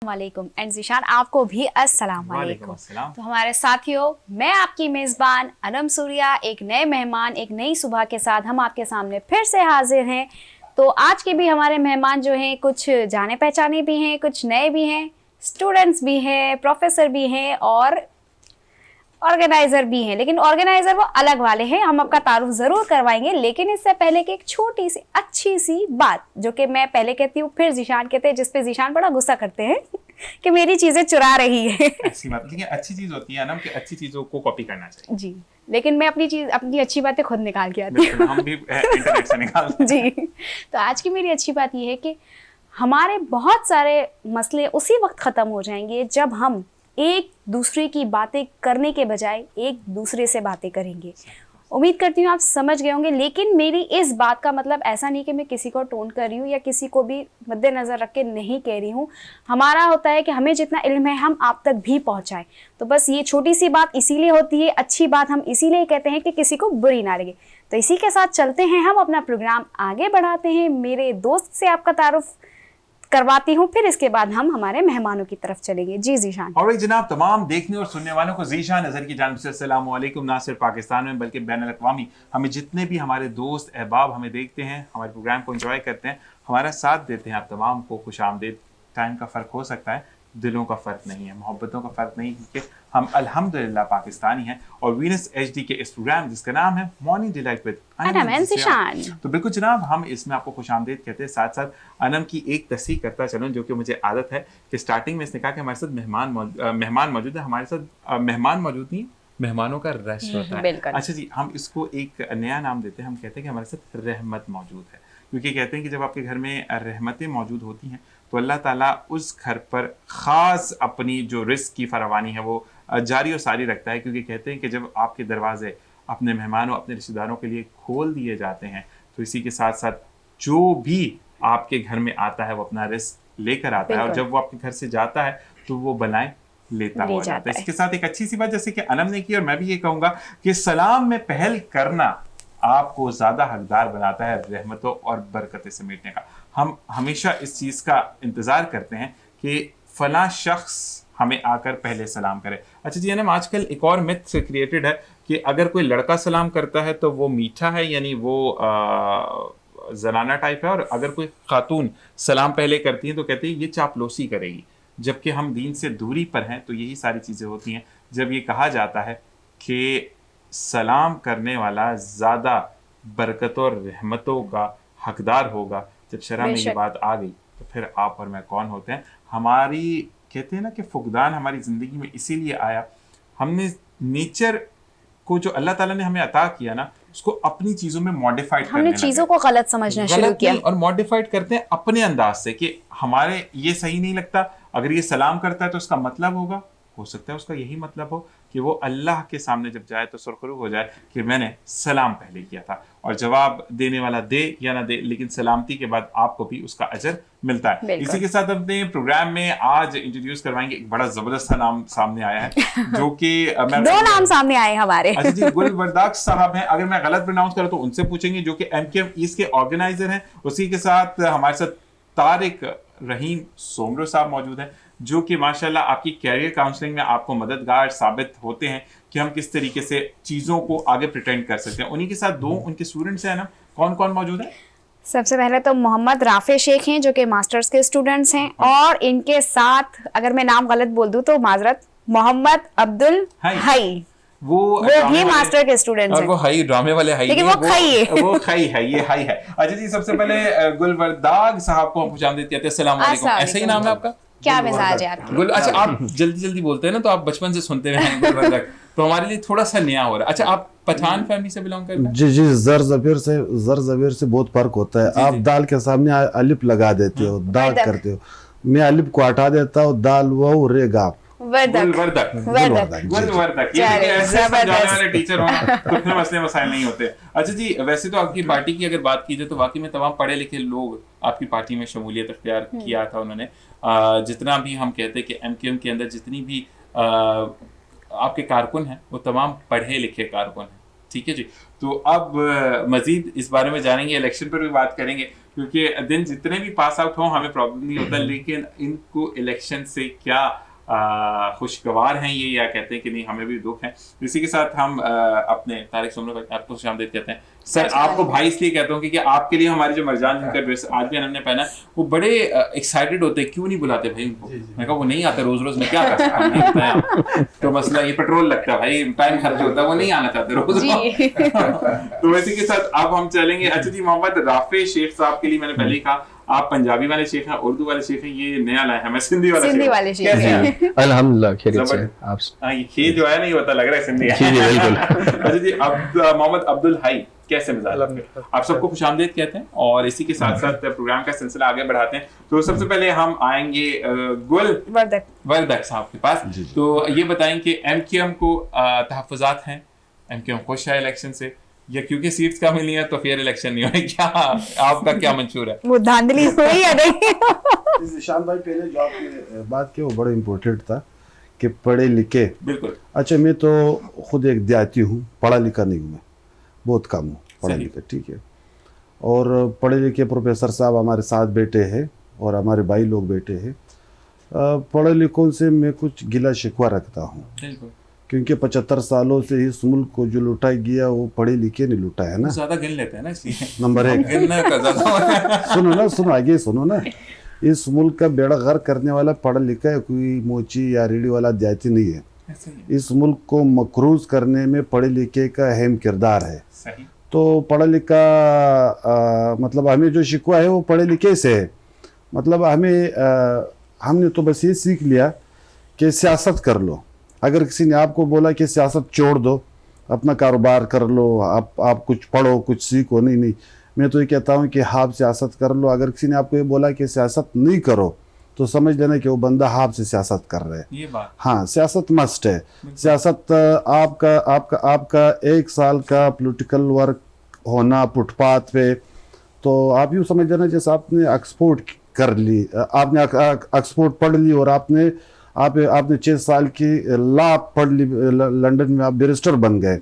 वालेकुम एंड ज़ीशान आपको भी अस्सलाम वालेकुम। तो हमारे साथियों, मैं आपकी मेज़बान अनम सूर्या एक नए मेहमान एक नई सुबह के साथ हम आपके सामने फिर से हाजिर हैं। तो आज के भी हमारे मेहमान जो हैं कुछ जाने पहचाने भी हैं, कुछ नए भी हैं, स्टूडेंट्स भी हैं, प्रोफेसर भी हैं और ऑर्गेनाइज़र भी हैं। लेकिन ऑर्गेनाइज़र वो अलग वाले हैं, हम आपका तारुफ ज़रूर करवाएंगे। लेकिन इससे पहले कि एक छोटी सी अच्छी सी बात जो कि मैं पहले कहती हूँ फिर ज़ीशान कहते हैं, जिस पे ज़ीशान बड़ा गुस्सा करते हैं कि मेरी चीज़ें चुरा रही है। ऐसी बात देखिए, अच्छी चीज़ होती है ना कि अच्छी चीज़ों को कॉपी करना चाहिए जी, लेकिन मैं अपनी अच्छी बातें खुद निकाल के आती हूँ। हम भी इंटरनेट से निकालते हैं। जी, तो आज की मेरी अच्छी बात ये है कि हमारे बहुत सारे मसले उसी वक्त ख़त्म हो जाएंगे जब हम एक दूसरे की बातें करने के बजाय एक दूसरे से बातें करेंगे। उम्मीद करती हूँ आप समझ गए होंगे। लेकिन मेरी इस बात का मतलब ऐसा नहीं कि मैं किसी को टोन कर रही हूँ या किसी को भी मद्देनज़र रख के नहीं कह रही हूँ। हमारा होता है कि हमें जितना इल्म है हम आप तक भी पहुँचाएं। तो बस ये छोटी सी बात इसीलिए होती है, अच्छी बात हम इसीलिए कहते हैं कि किसी को बुरी ना लगे। तो इसी के साथ चलते हैं, हम अपना प्रोग्राम आगे बढ़ाते हैं। मेरे दोस्त से आपका तारुफ करवाती हूँ, फिर इसके बाद हम हमारे मेहमानों की तरफ चलेंगे। जी ज़ीशान। और जनाब, तमाम देखने और सुनने वालों को ज़ीशान नज़र की जानिब से अस्सलाम वालेकुम। ना सिर्फ पाकिस्तान में बल्कि बैनुल अक़वामी हमें जितने भी हमारे दोस्त अहबाब हमें देखते हैं, हमारे प्रोग्राम को एंजॉय करते हैं, हमारा साथ देते हैं, आप तमाम को खुशामदीद। टाइम का फ़र्क हो सकता है, दिलों का फ़र्क नहीं है, मोहब्बतों का फ़र्क नहीं, क्योंकि हम अल्हम्दुलिल्लाह पाकिस्तानी हैं। और वीनस एचडी के इस प्रोग्राम जिसका नाम है morning delight with Anam and Zeeshan, तो बिल्कुल जनाब, हम इसमें आपको खुशामदीद कहते हैं। साथ साथ अनम की एक तस्दीक करता चलूँ, जो कि मुझे आदत है कि स्टार्टिंग में इसने कहा कि हमारे साथ मेहमान मौजूद है। हमारे साथ मेहमान मौजूद नहीं, मेहमानों का रश होता है। अच्छा जी, हम इसको एक नया नाम देते हैं, हम कहते हैं कि हमारे साथ रहमत मौजूद है। क्योंकि कहते हैं कि जब आपके घर में रहमतें मौजूद होती हैं तो अल्लाह ताला उस घर पर ख़ास अपनी जो रिस्क की फरावानी है वो जारी और सारी रखता है। क्योंकि कहते हैं कि जब आपके दरवाजे अपने मेहमानों, अपने रिश्तेदारों के लिए खोल दिए जाते हैं तो इसी के साथ साथ जो भी आपके घर में आता है वो अपना रिस्क लेकर आता है, और जब वो आपके घर से जाता है तो वो बनाए लेता हुआ जाता है। इसके साथ एक अच्छी सी बात जैसे कि अनम ने की, और मैं भी ये कहूँगा कि सलाम में पहल करना आपको ज़्यादा हकदार बनाता है रहमतों और बरकतें समेटने का। हम हमेशा इस चीज़ का इंतज़ार करते हैं कि फ़लाँ शख्स हमें आकर पहले सलाम करे। अच्छा जी, अनम, आजकल एक और मिथ से क्रिएटेड है कि अगर कोई लड़का सलाम करता है तो वो मीठा है, यानी वो ज़नाना टाइप है, और अगर कोई खातून सलाम पहले करती है तो कहते हैं ये चापलूसी करेगी। जबकि हम दीन से दूरी पर हैं, तो यही सारी चीज़ें होती हैं जब ये कहा जाता है कि सलाम करने वाला ज़्यादा बरकतों और रहमतों का हकदार होगा। जब शरह में ये बात आ गई तो फिर आप और मैं कौन होते हैं। हमारी कहते हैं ना कि फुकदान हमारी ज़िंदगी में इसीलिए आया, हमने नेचर को जो अल्लाह ताला ने हमें अता किया ना, उसको अपनी चीज़ों में मॉडिफाइड करने लगे। हमने चीज़ों को गलत समझना शुरू किया, और मॉडिफाइड करते हैं अपने अंदाज से कि हमारे ये सही नहीं लगता। अगर ये सलाम करता है तो उसका मतलब हो सकता है उसका यही मतलब हो कि वो अल्लाह के सामने जब जाए तो सुरखरू हो जाए कि मैंने सलाम पहले किया था, और जवाब देने वाला दे या ना दे, लेकिन सलामती के बाद आपको भी उसका अजर मिलता है। इसी के साथ अपने प्रोग्राम में आज इंट्रोड्यूस करवाएंगे एक बड़ा जबरदस्त नाम सामने आया है जो कि दो नाम सामने आए हमारे। अच्छा जी, गुलवर्दाक साहब हैं, अगर मैं गलत प्रोनाउंस करूँ तो उनसे पूछेंगे, जो कि MKM ईस्ट के ऑर्गेनाइजर हैं। उसी के साथ हमारे साथ तारिक रहीम सोमरो साहब मौजूद हैं, जो कि माशाल्लाह आपकी कैरियर काउंसलिंग में आपको मददगार साबित होते हैं कि हम किस तरीके से चीज़ों को आगे प्रिटेंड कर सकते हैं। उन्हीं के साथ दो उनके स्टूडेंट्स हैं ना, कौन कौन मौजूद है? सबसे पहले तो मोहम्मद राफे शेख हैं जो कि मास्टर्स के स्टूडेंट्स हैं, और इनके साथ अगर मैं नाम गलत बोल दूं तो माजरत, मोहम्मद अब्दुल हाई, वो भी मास्टर के स्टूडेंट्स हैं। वो हाई ड्रामे वाले हाई, लेकिन वो खाई है, वो खाई है, ये हाई है। अच्छा जी, सबसे पहले गुलवर्दाग साहब को हम खुशामदीद कहते हैं। अस्सलाम वालेकुम। ऐसा ही नाम है आपका? क्या मिजाज है आपकी? अच्छा, आप जल्दी जल्दी बोलते हैं ना, तो आप बचपन से सुनते हुए हैं गुलवर्दाग, तो हमारे लिए थोड़ा सा नया हो रहा है। अच्छा, आप पठान फैमिली से बिलोंग करते हैं? जी जी, जर ज़बीर से बहुत फर्क होता है। आप दाल के सामने अलिफ लगा देते हो, दाग करते हो, मैं अलिफ को हटा देता हूँ, दाल वो रेगा गुलवर्दक। ये ऐसे समझाने वाले टीचर हो तो फिर मसले मसाइल नहीं होते। अच्छा जी, वैसे तो आपकी पार्टी की अगर बात की जाए तो वाकई में तमाम पढ़े लिखे लोग आपकी पार्टी में शमूलियत अख्तियार किया था उन्होंने। जितना भी हम कहते हैं कि MKM के अंदर जितनी भी आपके कारकुन हैं वो तमाम पढ़े लिखे कारकुन हैं, ठीक है जी। तो अब मजीद इस बारे में जानेंगे, इलेक्शन पर भी बात करेंगे, क्योंकि दिन जितने भी पास आउट हों हमें प्रॉब्लम नहीं होता, लेकिन इनको इलेक्शन से क्या खुशगवार हैं ये, या कहते हैं कि नहीं हमें भी दुख है। इसी के साथ हम अपने तारिक सुमरा भाई आपको खुशामदीद कहते हैं। सर आपको भाई इसलिए कहता हूँ क्योंकि आपके लिए हमारी जो मरजान जिनका ड्रेस आज भी हमने पहना वो बड़े एक्साइटेड होते हैं, क्यों नहीं बुलाते भाई उनको? मैं कहा वो नहीं आते रोज रोज, मैं क्या कर सकता हूँ, तो मसला ये पेट्रोल लगता है भाई, टाइम खर्च होता है, वो नहीं आना चाहते रोज। तो इसी के साथ अब हम चलेंगे। अच्छा जी, मोहम्मद राफे शेख साहब के लिए मैंने पहले ही कहा आप पंजाबी वाले शेख हैं, उर्दू वाले शेख हैं, ये नया लाए हैं, मैं सिंधी वाले शेख हैं। अल्हम्दुलिल्लाह खैरियत से आप। हाँ ये खे जो है नहीं होता, लग रहा है सिंधी है। जी बिल्कुल। अच्छा जी, अब मोहम्मद अब्दुल हाई कैसे मिजाज? आप सबको खुशामदीद कहते हैं और इसी के साथ साथ प्रोग्राम का सिलसिला आगे बढ़ाते हैं। तो सबसे पहले हम आएंगे गुल वर्दक साहब के पास। तो ये बताएं कि एमक्यूएम को तहफ़्फ़ुज़ात हैं, एमक्यूएम खुश है इलेक्शन से, या क्योंकि सीट्स कम मिली हैं तो फिर इलेक्शन नहीं हुए? क्या आपका क्या मंशूर है? वो धांधली हुई या नहीं? निशान भाई पहले जो आपने बात की वो बड़ा इम्पोर्टेंट था कि पढ़े लिखे। बिल्कुल। अच्छा मैं तो खुद एक देहाती हूँ, पढ़ा लिखा नहीं हूँ, मैं बहुत कम हूँ पढ़ा लिखा, ठीक है। और पढ़े लिखे प्रोफेसर साहब हमारे साथ बैठे हैं और हमारे भाई लोग बैठे हैं। पढ़े लिखों से मैं कुछ गिला शिकवा रखता हूँ, क्योंकि 75 सालों से इस मुल्क को जो लुटा गया वो पढ़े लिखे नहीं लुटा है ना। ज्यादा गिन लेते हैं ना इसलिए। नंबर एक सुनो आगे सुनो ना, इस मुल्क का बेड़ा गर्क करने वाला पढ़ा लिखा है, कोई मोची या रेडी वाला देहाती नहीं है। इस मुल्क को मकरूज करने में पढ़े लिखे का अहम किरदार है। सही। तो पढ़ा लिखा मतलब हमें जो शिकवा है वो पढ़े लिखे से है। मतलब हमने तो बस ये सीख लिया कि सियासत कर लो। अगर किसी ने आपको बोला कि सियासत छोड़ दो, अपना कारोबार कर लो, आप कुछ पढ़ो कुछ सीखो, नहीं, मैं तो ये कहता हूँ कि आप सियासत कर लो। अगर किसी ने आपको ये बोला कि सियासत नहीं करो तो समझ लेना कि वो बंदा हाथ से सियासत कर रहा है। ये बात। हाँ, सियासत मस्ट है। सियासत आपका 1 साल का पॉलिटिकल वर्क होना फुटपाथ पे, तो आप यूँ समझ लेना जैसे आपने एक्सपोर्ट कर ली, आपने एक्सपोर्ट पढ़ ली और आपने 6 साल की लॉ पढ़ ली, लंदन में आप बैरिस्टर बन गए।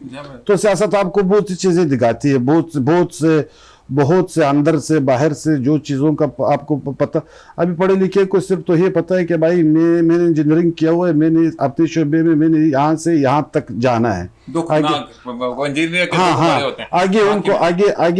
तो सियासत आपको बहुत सी चीज़ें दिखाती है, बहुत से अंदर से बाहर से जो चीज़ों का आपको पता। अभी पढ़े लिखे को सिर्फ तो ये पता है कि भाई मैंने इंजीनियरिंग किया हुआ है, मैंने अपने शोबे में मैंने यहाँ से यहाँ तक जाना है। आगे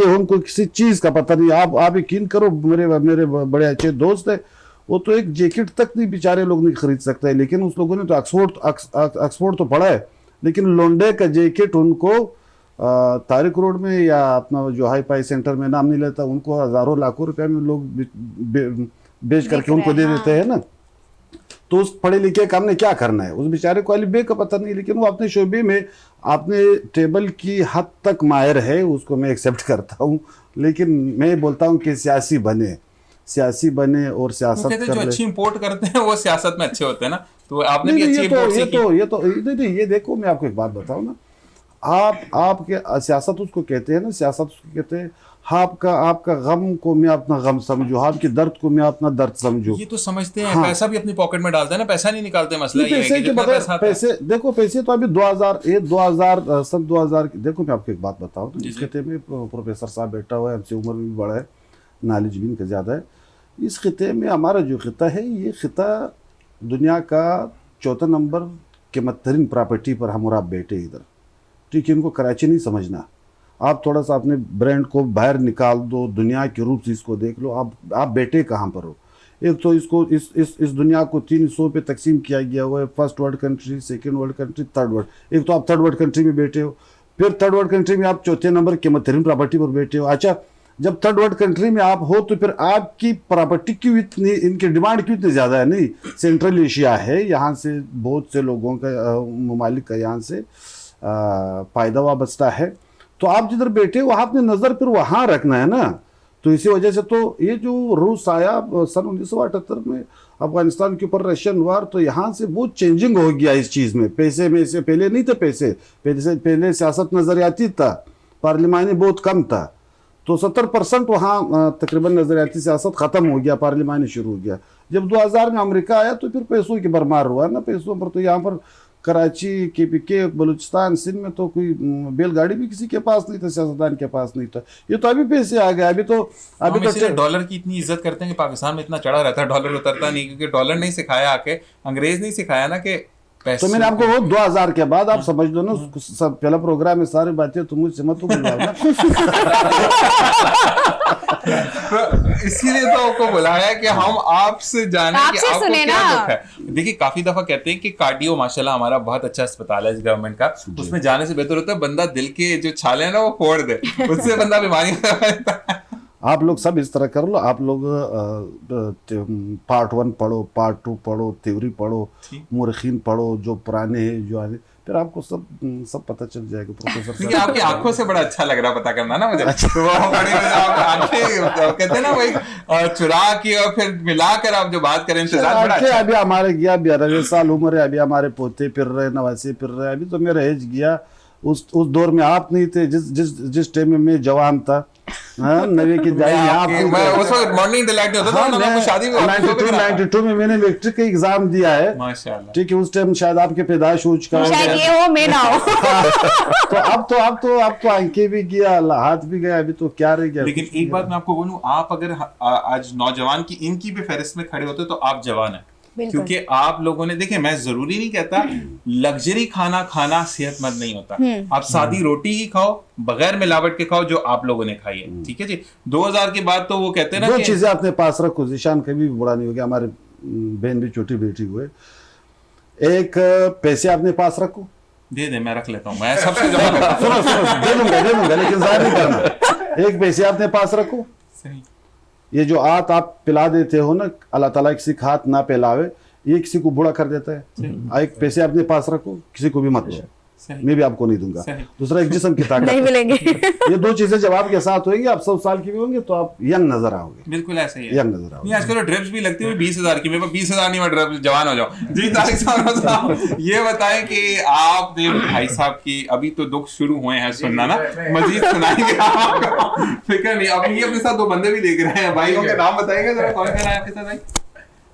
उनको किसी चीज़ का पता नहीं। आप यकीन करो, मेरे बड़े अच्छे दोस्त है, वो तो एक जैकेट तक नहीं बेचारे लोग नहीं खरीद सकते, लेकिन उस लोगों ने तो ऑक्सफोर्ड तो पढ़ा है, लेकिन लोंडे का जैकेट उनको तारिक रोड में या अपना जो हाई फाई सेंटर में, नाम नहीं लेता, उनको हज़ारों लाखों रुपए में लोग बेच करके उनको दे देते हैं ना। तो उस पढ़े लिखे का हमने क्या करना है? उस बेचारे को अली का पता नहीं, लेकिन वो अपने शोबे में अपने टेबल की हद तक माहिर है, उसको मैं एक्सेप्ट करता हूँ। लेकिन मैं बोलता हूँ कि सियासी बने और सियासत कर ले। जो अच्छी इंपोर्ट करते हैं वो सियासत में अच्छे होते हैं ना। तो आपने भी अच्छी ये देखो, मैं आपको एक बात बताऊँ ना, आपके सियासत उसको कहते हैं ना, सियासत उसको कहते हैं आपका गम को मैं अपना गम समझूं, आपके दर्द को मैं अपना दर्द समझूं। ये तो समझते हैं। हाँ। पैसा भी अपनी पॉकेट में डालते हैं ना, पैसा नहीं निकालते। मसला ये है कि जितना पैसे देखो, पैसे तो अभी 2000 देखो, मैं आपको एक बात बताऊं, तो इस खिते में प्रोफेसर साहब बैठा हुआ है, हमसे उम्र में भी बड़ा है, नॉलेज भी इनका ज़्यादा है। इस खिते में हमारा जो खिता है, ये खिता दुनिया का 4 नंबर कीमत तरीन प्रॉपर्टी पर हम और आप बैठे इधर, ठीक है। इनको कराची नहीं समझना। आप थोड़ा सा अपने ब्रांड को बाहर निकाल दो, दुनिया के रूप से इसको देख लो, आप बैठे कहाँ पर हो। एक तो इसको इस दुनिया को 3 हिस्सों पे तकसीम किया गया हुआ है, first world country, second world country, third world. एक तो आप थर्ड वर्ल्ड कंट्री में बैठे हो, फिर थर्ड वर्ल्ड कंट्री में आप 4 नंबर कीमत तरीन प्रॉपर्टी पर बैठे हो। अच्छा, जब थर्ड वर्ल्ड कंट्री में आप हो तो फिर आपकी प्रॉपर्टी क्यों इतनी, इनकी डिमांड क्यों इतनी ज़्यादा है? नहीं, सेंट्रल एशिया है, यहाँ से बहुत से लोगों का ममालिक का यहाँ से फ़ायदा वाबस्ता है। तो आप जिधर बैठे हो आपने नज़र फिर वहाँ रखना है ना। तो इसी वजह से तो ये जो रूस आया सन 1978 में अफगानिस्तान के ऊपर रशियन वार, तो यहाँ से बहुत चेंजिंग हो गया इस चीज़ में। पैसे में से पहले नहीं थे, पहले सियासत नज़रियाती था, पार्लिमानी बहुत कम था। तो 70% वहाँ तकरीबन नज़रियाती सियासत ख़त्म हो गया, पार्लिमानी शुरू हो गया। जब 2000 में अमेरिका आया तो फिर पैसों की भरमार हुआ ना, पैसों पर तो यहाँ पर कराची के बलूचिस्तान सिंध में तो कोई बैलगाड़ी भी किसी के पास नहीं था, सियासतदान के पास नहीं था। ये तो अभी पैसे आ गए। अभी तो डॉलर की इतनी इज्जत करते हैं कि पाकिस्तान में इतना चढ़ा रहता है, डॉलर उतरता नहीं, क्योंकि डॉलर नहीं सिखाया आके, अंग्रेज नहीं सिखाया ना कि तो मैंने आपको वो 2000 के बाद आप समझ लो ना, सब पहला प्रोग्राम में सारी बातें तुम मुझसे मत बुलाओ ना। तो इसीलिए तो आपको बुलाया कि हम आपसे जाने कि आपसे आपको सुने क्या ना। दुख है। देखिए काफी दफा कहते हैं कि कार्डियो माशाल्लाह हमारा बहुत अच्छा अस्पताल है गवर्नमेंट का, उसमें जाने से बेहतर होता है बंदा दिल के जो छाले हैं ना वो फोड़ दे, उससे बंदा बीमारी में रहता है। आप लोग सब इस तरह कर लो, आप लोग पार्ट 1 पढ़ो, पार्ट 2 पढ़ो, थ्योरी पढ़ो, मुरखीन पढ़ो, जो पुराने हैं जो आने, फिर आपको सब पता चल जाएगा। प्रोफेसर क्योंकि आपकी आंखों से बड़ा अच्छा लग रहा पता करना ना मुझे। तो वो बड़ी आंखें कहते हैं ना वही चुरा के और फिर मिलाकर आप जो बात करें, इंतजार बड़ा अच्छा। अभी हमारे गया 92 साल उम्र है, अभी हमारे पोते फिर रहे, नवासे फिर रहे। अभी तो मेरा एज गया, उस दौर में आप नहीं थे, जिस टाइम में मैं जवान था। नवे की दाई आप उस वक्त मॉर्निंग डिलाइट होता था, मैं शादी में 92 में मैंने मैट्रिक का एग्जाम दिया है, माशाल्लाह। ठीक है, उस टाइम शायद आपके पैदाइश हो चुका शायद ये हो मैं ना हो। तो अब तो आंखें भी गया, हाथ भी गया, अभी तो क्या रह गया। लेकिन एक बात मैं आपको बोलूं, आप अगर आज नौजवान की इनकी भी फहरिस्त में खड़े होते तो आप जवान है, क्योंकि आप लोगों ने देखे, मैं जरूरी नहीं कहता लग्जरी खाना खाना सेहतमंद नहीं होता। आप सादी रोटी ही खाओ, बगैर मिलावट के खाओ, जो आप लोगों ने खाई है, ठीक है जी। 2000 के बाद तो वो कहते हैं ना, दो चीजें अपने पास रखो, जिशान कभी भी बुरा नहीं हो गया, हमारे बहन भी छोटी बेटी हुए। एक पैसे अपने पास रखो, दे दे, मैं रख लेता हूँ, मैं सबसे जमा करता हूँ। सुनो दे दूंगा लेकिन जाहिर नहीं करना। एक पैसे अपने पास रखो, सही। ये जो आत आप पिला देते हो ना, अल्लाह ताला किसी का हाथ ना पिलावे, ये किसी को बुरा कर देता है। एक पैसे अपने पास रखो, किसी को भी मत दो, मैं भी आपको नहीं दूंगा। दूसरा एक जिस्म की ताकत नहीं मिलेंगे। ये दो चीजें जब आपके साथ होंगी, आप 100 साल की भी होंगे तो आप यंग नजर आओगे। बिल्कुल ऐसा ही है, यंग नजर आओगे। नहीं आजकल तो ड्रिप्स भी लगती है 20,000 की, मेरे पास 20,000 नहीं, मैं ड्रिप जवान हो जाऊं। जी तारिक साहब ये बताएं कि आप भाई साहब की अभी तो दुख शुरू हुए हैं सुनना ना, मजीद सुनाएंगे आपको, फिक्र नहीं। अब ये अपने साथ 2 बंदे भी देख रहे हैं, भाइयों के नाम बताएंगे जरा, कौन कौन है आपके साथ भाई?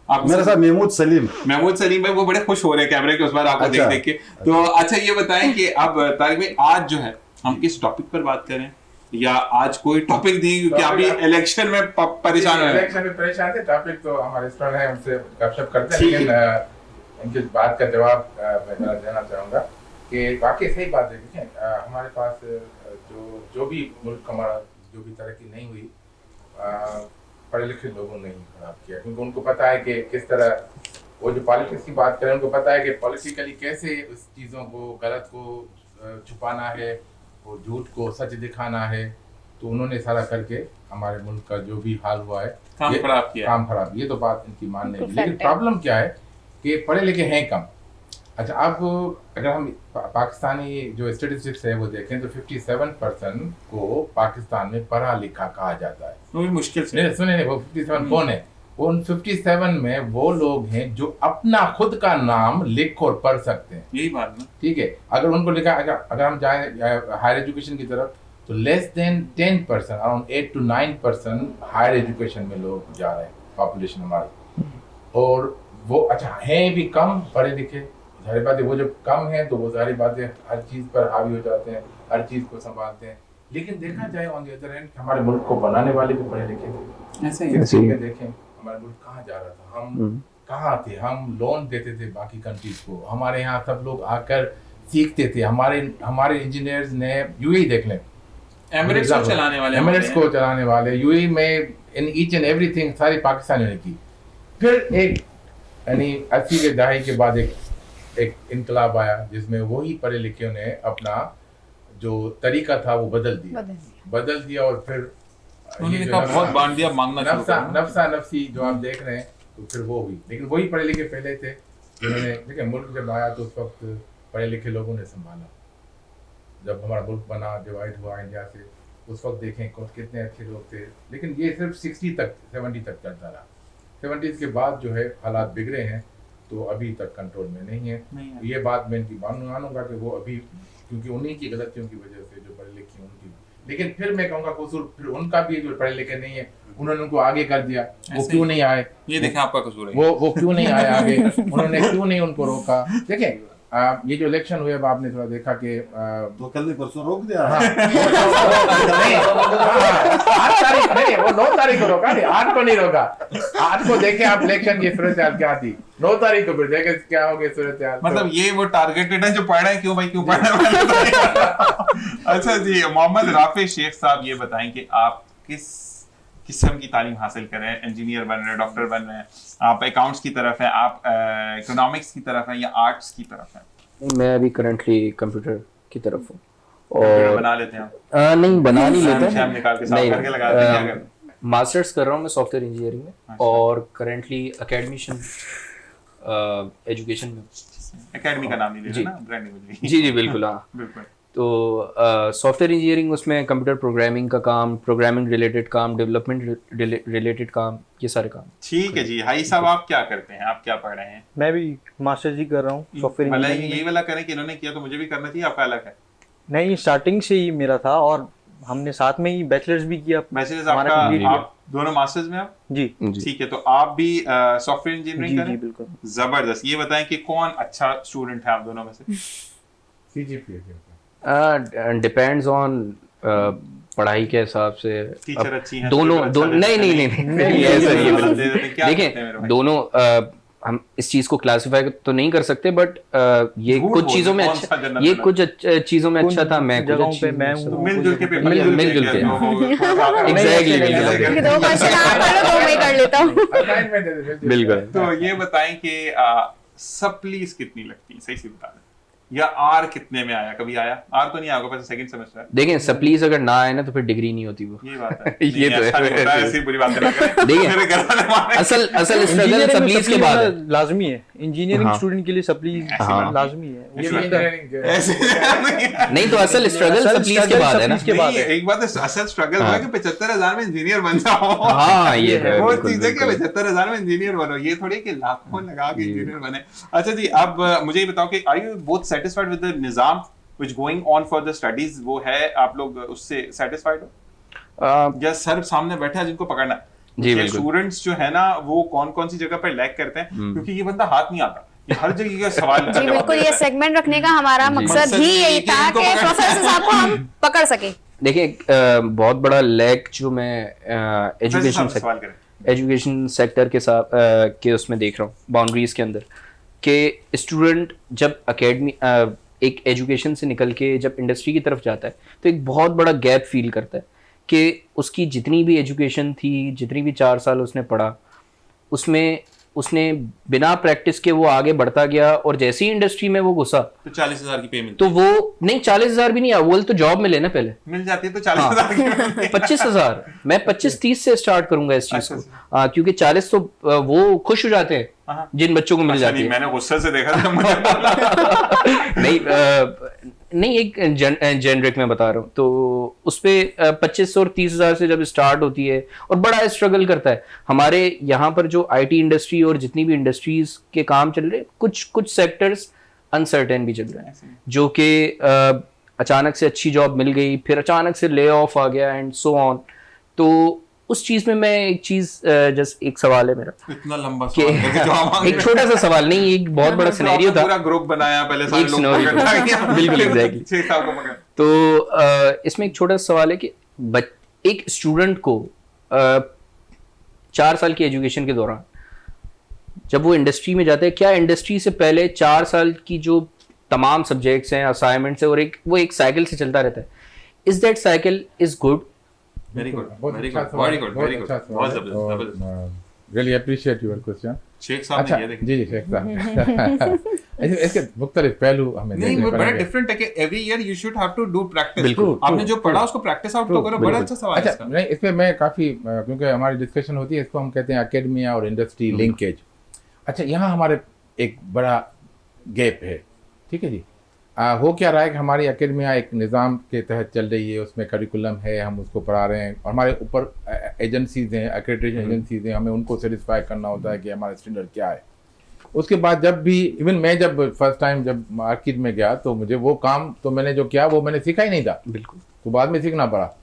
मेरे साथ महमूद सलीम भाई, वो बड़े खुश हो रहे हैं कैमरे के उस बार आपको देख के। तो अच्छा ये बताएं कि अब तारिक भाई आज जो है हम किस टॉपिक पर बात करें, या आज कोई टॉपिक दी, क्योंकि अभी इलेक्शन में परेशान है। इलेक्शन में परेशान थे, टॉपिक तो हमारे स्टूडेंट हैं, उनसे गपशप करते हैं, लेकिन इनकी बात का जवाब मैं देना चाहूँगा कि वाकई सही बात है। देखिए हमारे पास जो भी मुल्क हमारा जो भी तरक्की नहीं हुई, पढ़े लिखे लोगों ने ही खराब किया, क्योंकि उनको पता है कि किस तरह वो जो पॉलिटिक्स की बात करें, उनको पता है कि पॉलिटिकली कैसे उस चीज़ों को, गलत को छुपाना है, वो झूठ को सच दिखाना है। तो उन्होंने सारा करके हमारे मुल्क का जो भी हाल हुआ है, काम खराब, ये तो बात इनकी मान लेंगे। लेकिन प्रॉब्लम क्या है कि पढ़े लिखे हैं कम। अच्छा, अब अगर हम पाकिस्तानी जो स्टेटिस्टिक्स है वो देखें तो 57% को पाकिस्तान में पढ़ा लिखा कहा जाता है। वो भी मुश्किल से, सुने वो 57 कौन है? वो उन 57 में वो लोग हैं जो अपना खुद का नाम लिख और पढ़ सकते हैं। यही बात ना, ठीक है। अगर उनको लिखा, अगर हम जाएं हायर एजुकेशन की तरफ, तो less than 10%, around 8 to 9% higher education में लोग जा रहे हैं, पॉपुलेशन हमारी। और वो अच्छा हैं भी कम पढ़े लिखे, जाहिर बात है वो जो कम है तो वो जाहिर बात है हर चीज़ पर हावी हो जाते हैं, हर चीज़ को संभालते हैं। लेकिन देखा जाए ऑन द अदर हैंड, हमारे मुल्क को बनाने वाले भी पढ़े लिखे थे। ऐसे ही देखें हमारा मुल्क कहाँ जा रहा था, हम कहाँ थे, हम लोन देते थे बाकी कंट्रीज को, हमारे यहाँ सब लोग आकर सीखते थे। हमारे इंजीनियर्स ने यूएई देख लें, एमिरेट्स को चलाने वाले यूएई में इन ईच एंड एवरीथिंग सारी पाकिस्तानियों ने की। फिर एक यानी 80 के दहाई के बाद एक इनकलाब आया जिसमें वही पढ़े लिखे ने अपना जो तरीका था वो बदल दिया और फिर उन्होंने कहा बहुत बांट दिया, मांगना शुरू कर दिया। नफ्सा नफ्सी जो आप देख रहे हैं, तो फिर वो हुई। लेकिन वही पढ़े लिखे पहले थे जिन्होंने, देखिए मुल्क जब आया तो उस वक्त पढ़े लिखे लोगों ने संभाला। जब हमारा मुल्क बना, डिवाइड हुआ इंडिया से, उस वक्त देखें कितने अच्छे लोग थे। लेकिन ये सिर्फ 70 तक चलता रहा। 70s के बाद जो है हालात बिगड़े हैं, तो अभी तक कंट्रोल में नहीं है। ये बात मैं इनकी मानूंगा कि वो अभी, क्योंकि उन्हीं की गलतियों की वजह से जो पढ़े लिखे उनकी, लेकिन फिर मैं कहूँगा कसूर फिर उनका भी, जो पढ़े लिखे नहीं है उन्होंने उनको आगे कर दिया। वो क्यों नहीं आए, ये देखें आपका कसूर है। वो क्यों नहीं आए आगे, उन्होंने क्यों नहीं उनको रोका। देखें ये जो इलेक्शन हुए अब आपने थोड़ा देखा कि तो कल नहीं परसों रोक दिया। हाँ, 8 तारीख नहीं, वो 9 तारीख को रोका नहीं, 8 को नहीं रोका। 8 को देखे आप इलेक्शन की सूरत हाल क्या थी, 9 तारीख को फिर देखे क्या हो गई सूरत हाल। मतलब ये वो टारगेटेड है जो पढ़ रहे हैं, क्यों भाई क्यों पढ़ रहे हैं। अच्छा जी, मोहम्मद राफे शेख साहब ये बताएं कि आप किस किस्म की तालीम हासिल करें, इंजीनियर बन रहे हैं, डॉक्टर बन रहे हैं, आप अकाउंट्स की तरफ हैं, आप इकोनॉमिक्स की तरफ हैं या आर्ट्स की तरफ हैं? मैं अभी करंटली कंप्यूटर की तरफ हूँ कंप्यूटर और बना लेते हैं आप? नहीं बना नहीं लेता शैम निकाल के साफ करके लगा देते हैं, क्या करते हैं? मास्टर्स कर रहा हूँ मैं सॉफ्टवेयर इंजीनियरिंग में अच्छा। और करंटली एकेडमिशियन एजुकेशन में। एकेडमी का नाम नहीं ले जी। रहे ना, ब्रांडिंग हो जाएगी। जी जी बिल्कुल, हाँ। बिल्कुल। तो सॉफ्टवेयर इंजीनियरिंग, उसमें कंप्यूटर प्रोग्रामिंग का काम, प्रोग्रामिंग रिलेटेड काम, डेवलपमेंट रिलेटेड काम, ये सारे काम। ठीक है जी। हाई साहब आप क्या करते हैं, आप क्या पढ़ रहे हैं? मैं भी मास्टर्स जी कर रहा हूँ सॉफ्टवेयर भला इंजीनियरिंग यही वाला करें कि इन्होंने किया तो मुझे भी करना चाहिए, आपका अलग है? में। नहीं, स्टार्टिंग से ही मेरा था और हमने साथ में ही बैचलर्स भी किया। मैसेज हमारा आपका, complete आप दोनों मास्टर्स में आप? जी ठीक है, तो आप भी सॉफ्टवेयर इंजीनियरिंग जी करें? जी बिल्कुल। जबरदस्त। ये बताएं कि कौन अच्छा स्टूडेंट है आप दोनों में से? CGPA के ऊपर। डिपेंड्स ऑन पढ़ाई के हिसाब से। टीचर अब अच्छी हैं, दोनों स्टूडेंट दोनों अच्छा नहीं रहता नहीं नहीं नहीं ऐसा नहीं है क्या बिल्कुल। करते हैं मेरे देखिए भाई? दोनों हम इस चीज को क्लासिफाई तो नहीं कर सकते, बट ये झूठ कुछ बोल चीजों में कौन अच्छा, सा जन्नत ये वाला? कुछ चीजों में अच्छा था, मैं कुछ जगहों अच्छी पे मैं चीज़ों हूँ। में मिलजुल के पेपर मिलजुल के। Exactly, exactly। दो क्वेश्चन आप कर लो, दो मैं कर लेता हूँ। Assignment दे दे, बिल्कुल। तो ये बताएं कि सप्लीज कितनी लगती है, सही से बता दें, या आर कितने में आया? कभी आया? आर तो नहीं आया होगा, सेकंड सेमेस्टर है। देखें सप्लीज अगर ना आए ना तो फिर डिग्री नहीं होती वो। ये बात है। ये नहीं, तो ऐसा नहीं होता है, है। ऐसी बुरी बातें ना करें। देखिए, मेरे घर वाले माने। असल स्ट्रगल इंजीनियरिंग में सप्लीज के supply बाद है। होना लाजमी है। इंजीनियरिंग हाँ। स्टूडेंट के लिए सप्ली हाँ। लाजमी है। ये वो भी लगता है। engineering के- ऐसे नहीं तो असल स्ट्रगल असल सप्लीज के struggle बाद है ना। सप्लीज के बाद नहीं, है। एक बात है, असल स्ट्रगल हाँ। हुआ कि 75,000 में इंजीनियर बन जाओ। हाँ ये है वो बिल्कुल, चीज है कि बिल्कुल। 75,000 में इंजीनियर बनो, ये थोड़ी कि लाखों लगा के जी। इंजीनियर बने। अच्छा जी, अब मुझे ये बताओ कि are you both satisfied with the निजाम which going on for the studies? वो है, आप लोग उससे सेटिस्फाइड हो? या सर सामने बैठा है जिनको पकड़ना है? जी, ये बिल्कुल। स्टूडेंट्स जो है ना, वो कौन कौन सी जगह पर लैग करते हैं, क्योंकि ये बंदा हाथ नहीं आता, ये हर जगह का सवाल का जी जवाब बिल्कुल, देता ये है। सेगमेंट रखने का हमारा मकसद मकसद ही ये यही है कि था इनको कि पकड़- प्रोफेसर साहब को हम पकड़ सके। देखिए बहुत बड़ा लैक जो मैं प्रोफेसर साहब एजुकेशन से सवाल करें। एजुकेशन सेक्टर के साथ के उसमें देख रहा हूँ, बाउंड्रीज के अंदर, कि स्टूडेंट जब एकेडमी एक एजुकेशन से निकल के जब इंडस्ट्री की तरफ जाता है तो एक बहुत बड़ा गैप फील करता है कि उसकी जितनी भी एजुकेशन थी, जितनी भी 4 साल उसने पढ़ा, उसमें उसने बिना प्रैक्टिस के वो आगे बढ़ता गया और जैसे ही इंडस्ट्री में वो घुसा तो 40,000 की पे मिलती तो वो नहीं 40,000 भी नहीं, वो तो जॉब मिले ना पहले मिल जाती है, तो 40,000 की मिलती है। 25,000। मैं 25-30 से स्टार्ट करूंगा इस चीज अच्छा, को, क्योंकि 40 तो वो खुश हो जाते हैं हाँ। जिन बच्चों को मिल अच्छा, जाती नहीं, है। मैंने गुस्से से देखा था, मुझे बोला। नहीं नहीं एक जेनरिक में बता रहा हूँ, तो उस पे 25 और 30,000 से जब स्टार्ट होती है और बड़ा स्ट्रगल करता है। हमारे यहाँ पर जो आईटी इंडस्ट्री और जितनी भी इंडस्ट्रीज के काम चल रहे, कुछ सेक्टर्स अनसर्टेन भी चल रहे हैं, जो कि अचानक से अच्छी जॉब मिल गई, फिर अचानक से ले ऑफ आ गया एंड सो ऑन। तो उस चीज में मैं एक चीज जस्ट एक सवाल है मेरा इतना लंबा कि सवाल करके जवाब मांग एक रहे छोटा सा सवाल नहीं, एक बहुत बड़ा सिनेरियो था। पूरा ग्रुप बनाया, पहले सारे एक लोग scenario पकड़ था। लिया। बिल्कुल, exactly। 6 साल को पकड़। तो इसमें एक छोटा सा सवाल है कि एक स्टूडेंट को 4 साल की एजुकेशन के दौरान जब वो इंडस्ट्री में जाता है, क्या इंडस्ट्री से पहले 4 साल की जो तमाम सब्जेक्ट्स हैं, असाइनमेंट्स है, और वो एक साइकिल से चलता रहता है, is that cycle is good? Very good, बहुत वेरी अच्छा गुड, सवाल, वेरी गुड, बहुत वेरी गुड, अच्छा सवाल बहुत है जबरदस्त, और, जबरदस्त। really appreciate your question। Sheikh साहब अच्छा ने ये देखा। जी जी शेख साहब इसके मुख्तलिफ पहलू हमें नहीं, देखने वो बड़ा पड़ेंगे। डिफरेंट है कि every year you should have to do practice. बिल्कुल, आपने जो पढ़ा उसको प्रैक्टिस आउट तो करो, बड़ा अच्छा सवाल है अच्छा इसका। नहीं, इसमें मैं काफ़ी क्योंकि हमारी डिस्कशन होती है, इसको हम कहते हैं एकेडमिया और इंडस्ट्री लिंकेज। अच्छा, यहाँ हमारे एक बड़ा गैप है, ठीक है जी। हो क्या रहा है कि हमारी एकेडमिया एक निज़ाम के तहत चल रही है, उसमें करिकुलम है, हम उसको पढ़ा रहे हैं, और हमारे ऊपर एजेंसीज हैं, एक्रेडिटेशन एजेंसीज हैं, हमें उनको सेटिस्फाई करना होता है कि हमारा स्टैंडर्ड क्या है। उसके बाद जब भी इवन मैं जब फर्स्ट टाइम जब मार्केट में गया तो मुझे वो काम तो मैंने जो किया वो मैंने सीखा ही नहीं था, बिल्कुल। तो बाद में सीखना पड़ा।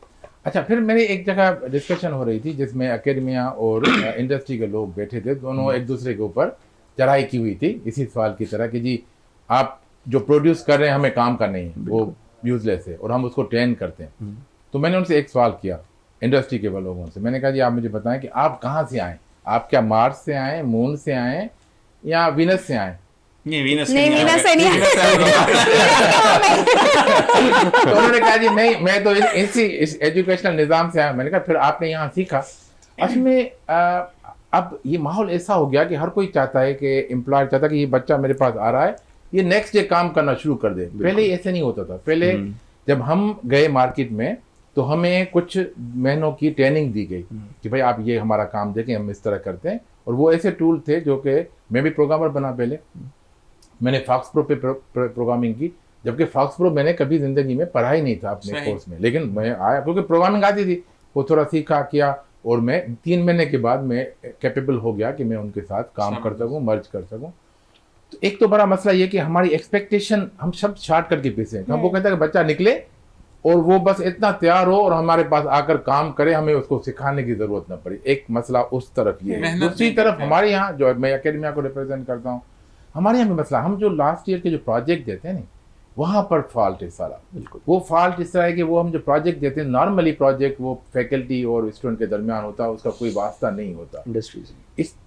अच्छा, फिर मेरी एक जगह डिस्कशन हो रही थी जिसमें एकेडमिया और इंडस्ट्री के लोग बैठे थे, दोनों एक दूसरे के ऊपर चढ़ाई की हुई थी इसी सवाल की तरह कि जी आप जो प्रोड्यूस कर रहे हैं हमें काम का नहीं है, वो यूजलेस है और हम उसको ट्रेन करते हैं। तो मैंने उनसे एक सवाल किया इंडस्ट्री के लोगों से, मैंने कहा जी आप मुझे बताएं कि आप कहाँ से आए, आप क्या मार्स से आए, मून से आए या वीनस से आए? नहीं वीनस नहीं, वीनस से नहीं। तो उन्होंने कहा जी नहीं मैं तो इस एजुकेशनल निज़ाम से आया। मैंने कहा फिर आपने यहाँ सीखा? असल में अब ये माहौल ऐसा हो गया कि हर कोई चाहता है कि एम्प्लॉयर चाहता है कि ये बच्चा मेरे पास आ रहा है, ये नेक्स्ट डे काम करना शुरू कर दे। पहले ऐसे नहीं होता था। पहले जब हम गए मार्केट में तो हमें कुछ महीनों की ट्रेनिंग दी गई कि भाई आप ये हमारा काम देखें, हम इस तरह करते हैं। और वो ऐसे टूल थे जो कि मैं भी प्रोग्रामर बना, पहले मैंने फॉक्स प्रो पे प्रोग्रामिंग की, जबकि फॉक्स प्रो मैंने कभी ज़िंदगी में पढ़ा ही नहीं था अपने कोर्स में, लेकिन मैं आया क्योंकि प्रोग्रामिंग आती थी, वो थोड़ा सीखा किया और मैं 3 महीने के बाद मैं कैपेबल हो गया कि मैं उनके साथ काम कर सकूं, मर्ज कर सकूं। तो एक तो बड़ा मसला ये कि हमारी एक्सपेक्टेशन, हम सब शॉर्टकट के पीछे हैं। हम वो कहते हैं कि बच्चा निकले और वो बस इतना तैयार हो और हमारे पास आकर काम करे, हमें उसको सिखाने की जरूरत ना पड़े। एक मसला उस तरफ ये है। दूसरी तरफ हमारे यहाँ जो मैं एकेडमिया को रिप्रेजेंट करता हूँ, हमारे यहाँ भी मसला, हम जो लास्ट ईयर के जो प्रोजेक्ट देते हैं ना, वहाँ पर फॉल्ट है सारा। बिल्कुल वो फॉल्ट इस तरह है कि वो हम जो प्रोजेक्ट देते हैं, नॉर्मली प्रोजेक्ट वो फैकल्टी और स्टूडेंट के दरमियान होता है, उसका कोई वास्ता नहीं होता इंडस्ट्री से।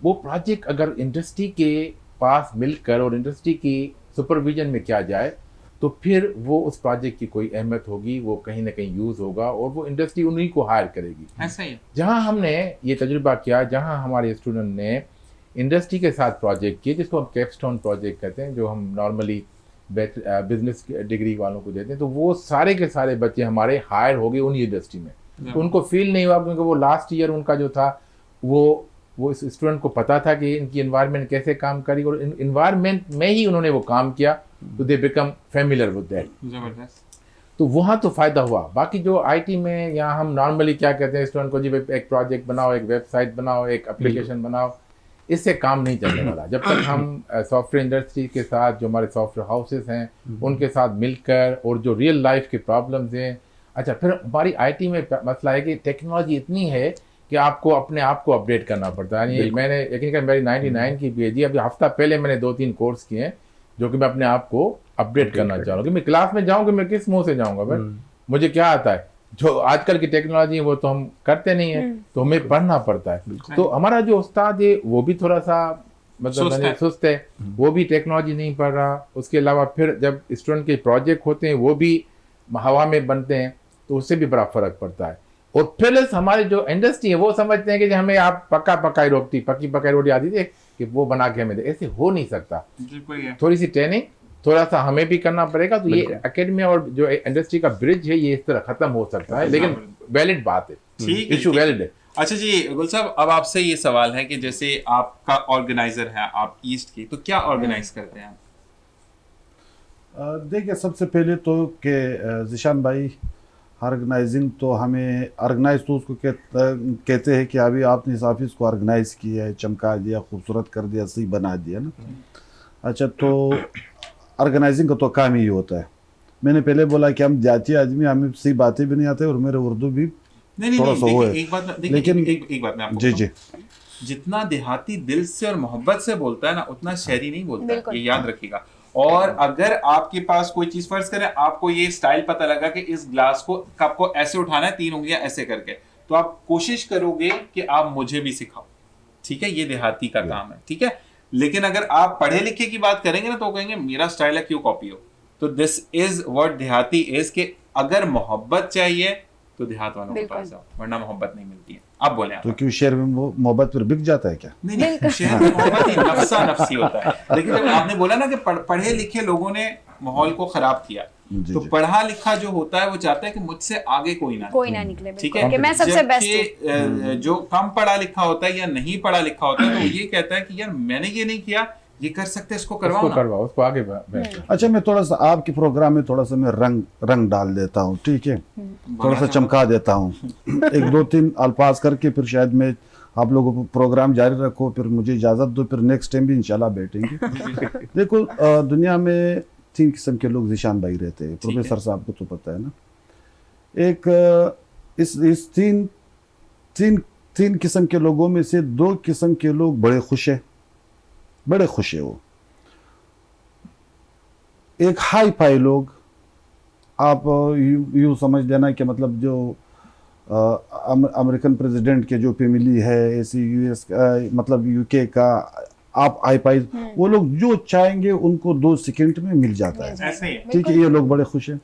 वो प्रोजेक्ट अगर इंडस्ट्री के पास मिलकर और इंडस्ट्री की सुपरविजन में किया जाए तो फिर वो उस प्रोजेक्ट की कोई अहमियत होगी, वो कहीं ना कहीं यूज़ होगा और वो इंडस्ट्री उन्हीं को हायर करेगी। ऐसा ही है। जहाँ हमने ये तजुर्बा किया, जहाँ हमारे स्टूडेंट ने इंडस्ट्री के साथ प्रोजेक्ट किए, जिसको हम कैपस्टोन प्रोजेक्ट कहते हैं, जो हम नॉर्मली बिजनेस डिग्री वालों को देते हैं, तो वो सारे के सारे बच्चे हमारे हायर हो गए उन्हीं इंडस्ट्री में। तो उनको फील नहीं हुआ, क्योंकि वो लास्ट ईयर उनका जो था वो इस स्टूडेंट को पता था कि इनकी एनवायरनमेंट कैसे काम करी और एनवायरनमेंट में ही उन्होंने वो काम किया, तो they become familiar with that. जबरदस्त। तो वहाँ तो फ़ायदा हुआ। बाकी जो आईटी में यहाँ हम नॉर्मली क्या कहते हैं स्टूडेंट को, जी एक प्रोजेक्ट बनाओ, एक वेबसाइट बनाओ, एक एप्लीकेशन बनाओ, इससे काम नहीं चलने वाला। जब तक हम सॉफ्टवेयर इंडस्ट्री के साथ, जो हमारे सॉफ्टवेयर हाउसेस हैं, उनके साथ मिलकर और जो रियल लाइफ के प्रॉब्लम्स हैं। अच्छा, फिर हमारी आईटी में मसला है कि टेक्नोलॉजी इतनी है कि आपको अपने आप को अपडेट करना पड़ता है। यानी मैंने यकीन मेरी 99 की पीएचडी, अभी हफ्ता पहले मैंने 2-3 कोर्स किए हैं जो कि मैं अपने आप को अपडेट करना चाह रहा हूँ कि मैं क्लास में जाऊँ कि मैं किस मुंह से जाऊँगा भाई, मुझे क्या आता है। जो आजकल की टेक्नोलॉजी है वो तो हम करते नहीं है, तो हमें पढ़ना पड़ता है। तो हमारा जो उस्ताद है वो भी थोड़ा सा मतलब सुस्त है, वो भी टेक्नोलॉजी नहीं पढ़ रहा। उसके अलावा फिर जब स्टूडेंट के प्रोजेक्ट होते हैं वो भी हवा में बनते हैं, तो उससे भी बड़ा फर्क पड़ता है। और प्लस हमारे जो इंडस्ट्री है वो समझते हैं कि हमें आप पक्की पकाई रोटी आती थी कि वो बना के हमें दे, ऐसे हो नहीं सकता। थोड़ी सी ट्रेनिंग, थोड़ा सा हमें भी करना पड़ेगा। तो ये एकेडमी और जो इंडस्ट्री का ब्रिज है ये इस तरह खत्म हो सकता है, लेकिन वैलिड बात है, इशू वैलिड है। अच्छा जी गुल साहब, अब आपसे ये सवाल है कि जैसे आपका ऑर्गेनाइजर है आप ईस्ट की, तो क्या ऑर्गेनाइज करते हैं आप? देखिए, सबसे पहले तो कि ज़ीशान भाई ऑर्गेनाइजिंग, तो हमें ऑर्गेनाइज तो उसको कहते हैं कि अभी आपने इस ऑफिस को ऑर्गेनाइज किया है, चमका दिया, खूबसूरत कर दिया, सही बना दिया ना। अच्छा, तो ऑर्गेनाइजिंग का तो काम ही होता है। मैंने पहले बोला कि हम जाती आदमी, हमें सही बातें भी नहीं आते और मेरे उर्दू भी थोड़ा सा वो है। एक बात मैं आपको जी जी, जितना देहाती दिल से और मोहब्बत से बोलता है ना, उतना शहरी नहीं बोलता है, ये याद रखिएगा। और अगर आपके पास कोई चीज, फर्ज करें आपको ये स्टाइल पता लगा कि इस ग्लास को कप को ऐसे उठाना है 3 उंगलियां ऐसे करके, तो आप कोशिश करोगे कि आप मुझे भी सिखाओ, ठीक है, ये देहाती का काम है, ठीक है। लेकिन अगर आप पढ़े लिखे की बात करेंगे ना, तो कहेंगे मेरा स्टाइल है, क्यों कॉपी हो। तो दिस इज व्हाट देहाती इज, कि अगर मोहब्बत चाहिए तो देहात वालों के पास जाओ, वरना मोहब्बत नहीं मिलती है। आप बोले तो क्यों शहर में वो मोहब्बत पर बिक जाता है क्या? नहीं, शहर में मोहब्बत ही नफसा नफसी होता है। लेकिन जब आपने बोला ना कि पढ़े लिखे लोगों ने माहौल को खराब किया, तो पढ़ा लिखा जो होता है वो चाहता है कि मुझसे आगे कोई ना निकले, ठीक है, कि मैं सबसे बेस्ट हूं। जो कम पढ़ा लिखा होता है या नहीं पढ़ा लिखा होता है, तो ये कहता है कि यार मैंने ये नहीं किया, ये कर सकते, इसको करवाओ, उसको आगे। अच्छा, मैं थोड़ा सा आपके प्रोग्राम में थोड़ा सा मैं रंग डाल देता हूँ, ठीक है, थोड़ा सा चमका देता हूँ। 1-2-3 अल्फाज करके फिर शायद मैं आप लोगों को प्रोग्राम जारी रखो, फिर मुझे इजाज़त दो, फिर नेक्स्ट टाइम भी इंशाल्लाह बैठेंगे। देखो, दुनिया में 3 किस्म के लोग ज़ीशान भाई रहते हैं, प्रोफेसर साहब को तो पता है ना। एक इस तीन किस्म के लोगों में से 2 किस्म के लोग बड़े खुश है वो। एक हाई फाई लोग, आप यूँ समझ लेना कि मतलब जो अमेरिकन प्रेसिडेंट के जो फैमिली है, ऐसी यूएस मतलब यूके का, आप आई पाई, वो लोग जो चाहेंगे उनको 2 सेकंड में मिल जाता है। ऐसे ही है। ठीक है, ये लोग बड़े खुश हैं।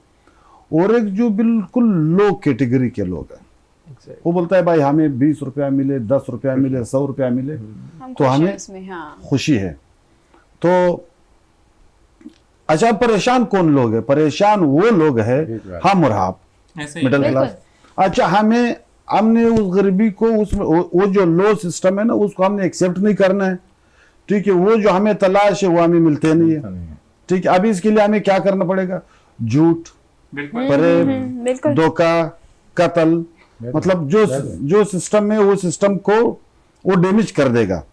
और एक जो बिल्कुल लो कैटेगरी के लोग हैं, वो बोलता है भाई हमें 20 रुपया मिले, 10 रुपया मिले, 100 रुपया मिले हम तो खुश हैं हमें उसमें, हाँ। खुशी है। तो अच्छा, परेशान कौन लोग है? परेशान वो लोग है हम और आप, ऐसे ही मिडिल बिल्कुल। क्लास। अच्छा, हमने उस गरीबी को, उसमें वो जो लो सिस्टम है ना, उसको हमने एक्सेप्ट नहीं करना है। ठीक है, वो जो हमें तलाश है वो हमें मिलते नहीं है। ठीक है, अभी इसके लिए हमें क्या करना पड़ेगा? झूठ, बिल्कुल फरेब, बिल्कुल। धोखा, कत्ल, मतलब जो सिस्टम है वो सिस्टम को वो डैमेज कर देगा।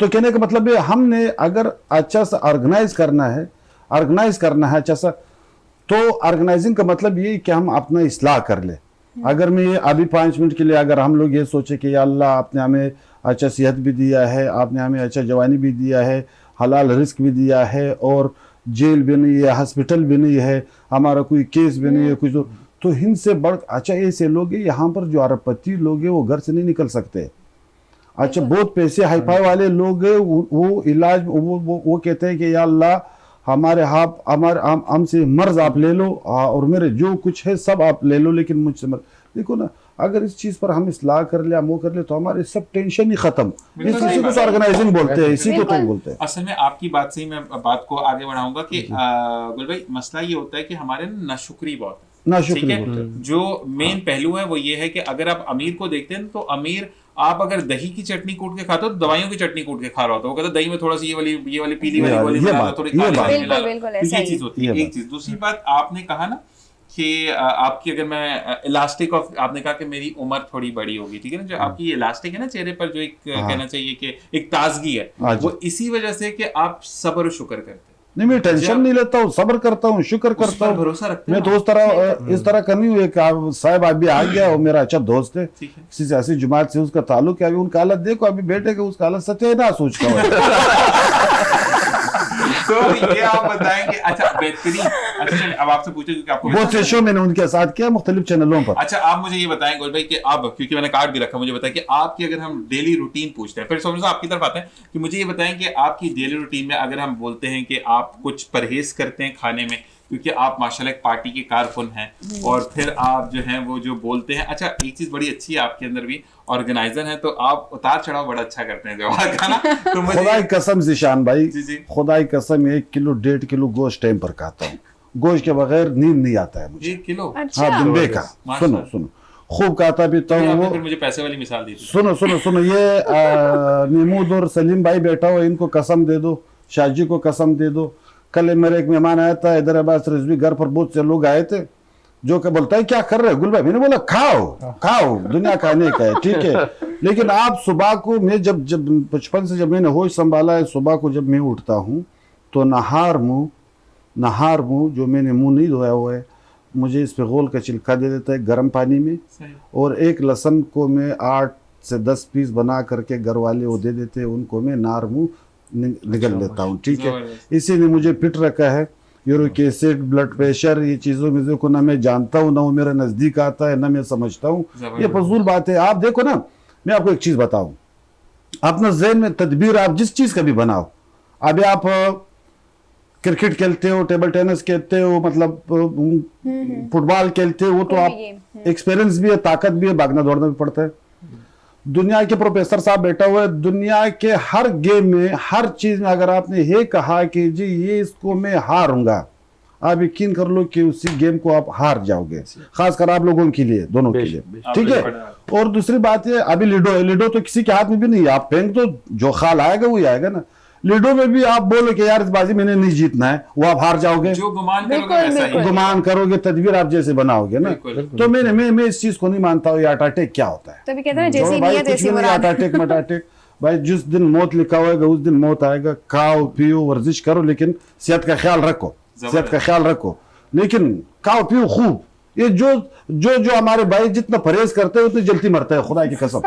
तो कहने का मतलब है, हमने अगर अच्छा सा ऑर्गेनाइज करना है अच्छा सा, तो ऑर्गेनाइजिंग का मतलब ये कि हम अपना इस्लाह कर ले। अगर मैं अभी 5 मिनट के लिए अगर हम लोग ये सोचे कि या अल्लाह आपने हमें अच्छा सेहत भी दिया है, आपने हमें अच्छा जवानी भी दिया है, हलाल रिस्क भी दिया है, और जेल भी नहीं है, हॉस्पिटल भी नहीं है, हमारा कोई केस भी नहीं है कुछ, तो इनसे बढ़ अच्छा ऐसे लोग हैं यहाँ पर जो अरबपति लोग हैं वो घर से नहीं निकल सकते। अच्छा, बहुत पैसे हाईफाई वाले लोग हैं, वो इलाज वो कहते हैं कि या अल्लाह हमारे हमसे मर्ज आप ले लो, और मेरे जो कुछ है सब आप ले लो, लेकिन मुझसे मत। देखो ना, अगर इस चीज पर हम इस्लाह कर ले, वो कर ले, तो हमारे सब टेंशन ही खत्म। इसी को ऑर्गेनाइजिंग बोलते हैं, इसी को तो बोलते हैं। असल में आपकी बात से ही मैं बात को आगे बढ़ाऊंगा कि गुल भाई, मसला ये होता है कि हमारे नाशुक्री बहुत है। ना ठीक शुक्र है, बोलते हैं। जो मेन पहलू है वो ये है कि अगर आप अमीर को देखते हैं तो अमीर, आप अगर दही की चटनी कूट के खाते हो तो दवाइयों की चटनी कूट के खा रहा होता है। वो कहता है दही में थोड़ा सी ये वाली पीली वाली मिला लो, थोड़ी काली वाली मिला लो। बिल्कुल, तो ऐसा ये ही। चीज होती है। एक चीज, दूसरी बात आपने कहा ना कि आपकी, अगर मैं इलास्टिक ऑफ, आपने कहा कि मेरी उम्र थोड़ी बड़ी होगी, ठीक है ना, जो आपकी इलास्टिक है ना चेहरे पर, जो एक कहना चाहिए कि एक ताजगी है, वो इसी वजह से कि आप सब्र और शुक्र करते हैं। नहीं, मैं टेंशन नहीं लेता हूँ, सब्र करता हूँ, शुक्र करता हूँ, भरोसा रखते हैं मैं तो इस तरह करनी हूँ। एक साहब अभी आ गया, वो मेरा अच्छा दोस्त है, ठीक है। किसी सियासी जमात से उसका ताल्लुक है। अभी उनका हालत देखो, अभी बेटे का उसका हालत सत्यानाश हो चुका है। तो ये आप बताएंगे। अच्छा, बेहतरीन। अच्छा चलिए, अब आपसे पूछे क्योंकि आपको बहुत से शो मैंने उनके साथ किया मुख्तलिफ चैनलों पर। अच्छा, आप मुझे ये बताएं गोल भाई कि अब, क्योंकि मैंने कार्ड भी रखा, मुझे बताएं कि आपकी, अगर हम डेली रूटीन पूछते हैं, फिर समझो आपकी तरफ आते हैं, कि मुझे ये बताएं कि आपकी डेली रूटीन में अगर हम बोलते हैं कि आप कुछ परहेज करते हैं खाने में, क्योंकि आप माशाल्लाह एक पार्टी के कारकुन हैं, और फिर आप जो हैं वो जो बोलते हैं। अच्छा, एक चीज बड़ी अच्छी है आपके अंदर भी, ऑर्गेनाइजर है, तो आप उतार चढ़ाव बड़ा अच्छा करते हैं जवाब का ना। तो मुझे खुदा की कसम जिशान भाई, जी। खुदा की कसम 1 किलो 1.5 किलो गोश्त टाइम पर खाता हूँ। गोश्त के बगैर नींद नहीं आता है मुझे। 1 किलो। अच्छा। हाँ, दुम्बे का। सुनो खूब खाता पीता हूँ। आपने वो फिर मुझे पैसे वाली मिसाल दी थी। सुनो ये निमूद और सलीम भाई बैठा हो, इनको कसम दे दो, शाहजी को कसम दे दो। कल मेरे एक मेहमान आया था हैदराबाद से, रिजवी, घर पर बहुत से लोग आए थे, जो कि बोलता है क्या कर रहे हो गुल भाई? मैंने बोला खाओ, दुनिया खाने का है, ठीक है। लेकिन आप सुबह को, मैं जब बचपन से जब मैंने होश संभाला है, सुबह को जब मैं उठता हूँ तो नहार मुंह जो मैंने मुंह नहीं धोया हुआ है, मुझे इस पे गोल का छिलका दे देता है गर्म पानी में, और एक लहसुन को मैं 8 से 10 पीस बना करके घर वाले वो दे देते हैं, उनको मैं नार मुंह निगल लेता हूँ, ठीक है। इसी ने मुझे फिट रखा है। यूरिक एसिड, ब्लड प्रेशर, ये चीज़ों में को ना मैं जानता हूँ, ना वो मेरे नज़दीक आता है, ना मैं समझता हूँ। ये फजूल बात है। आप देखो ना, मैं आपको एक चीज़ बताऊँ, अपना जहन में तदबीर आप जिस चीज़ का भी बनाओ। अभी आप क्रिकेट खेलते हो, टेबल टेनिस खेलते हो, मतलब फुटबॉल खेलते हो, वो तो आप एक्सपीरियंस भी है, ताकत भी है, भागना दौड़ना भी पड़ता है। दुनिया के प्रोफेसर साहब बैठा हुआ है, दुनिया के हर गेम में, हर चीज में अगर आपने ये कहा कि जी ये इसको मैं हारूंगा, आप यकीन कर लो कि उसी गेम को आप हार जाओगे, खासकर आप लोगों के लिए, दोनों के लिए, ठीक है। और दूसरी बात है, अभी लिडो तो किसी के हाथ में भी नहीं है, आप फेंक तो जो खाल आएगा वही आएगा ना। लूडो में भी आप बोलो कि यार इस बाजी मैंने नहीं जीतना है, वो आप हार जाओगे। जो गुमान करोगे वैसा ही गुमान करोगे, तदबीर आप जैसे बनाओगे ना। तो मैं इस चीज को नहीं मानता हूँ। ये हार्ट अटैक क्या होता है? तभी कहते हैं जैसी भाई नियत कुछ ऐसी भी नहीं, मुराद। हार्ट अटैक मट अटैक भाई, जिस दिन मौत लिखा होगा उस दिन मौत आएगा। खाओ पियो वर्जिश करो, लेकिन सेहत का ख्याल रखो, सेहत का ख्याल रखो, लेकिन खाओ पियो खूब। ये जो हमारे भाई जितना परहेज करते हैं उतनी जल्दी मरता है, खुदा की कसम।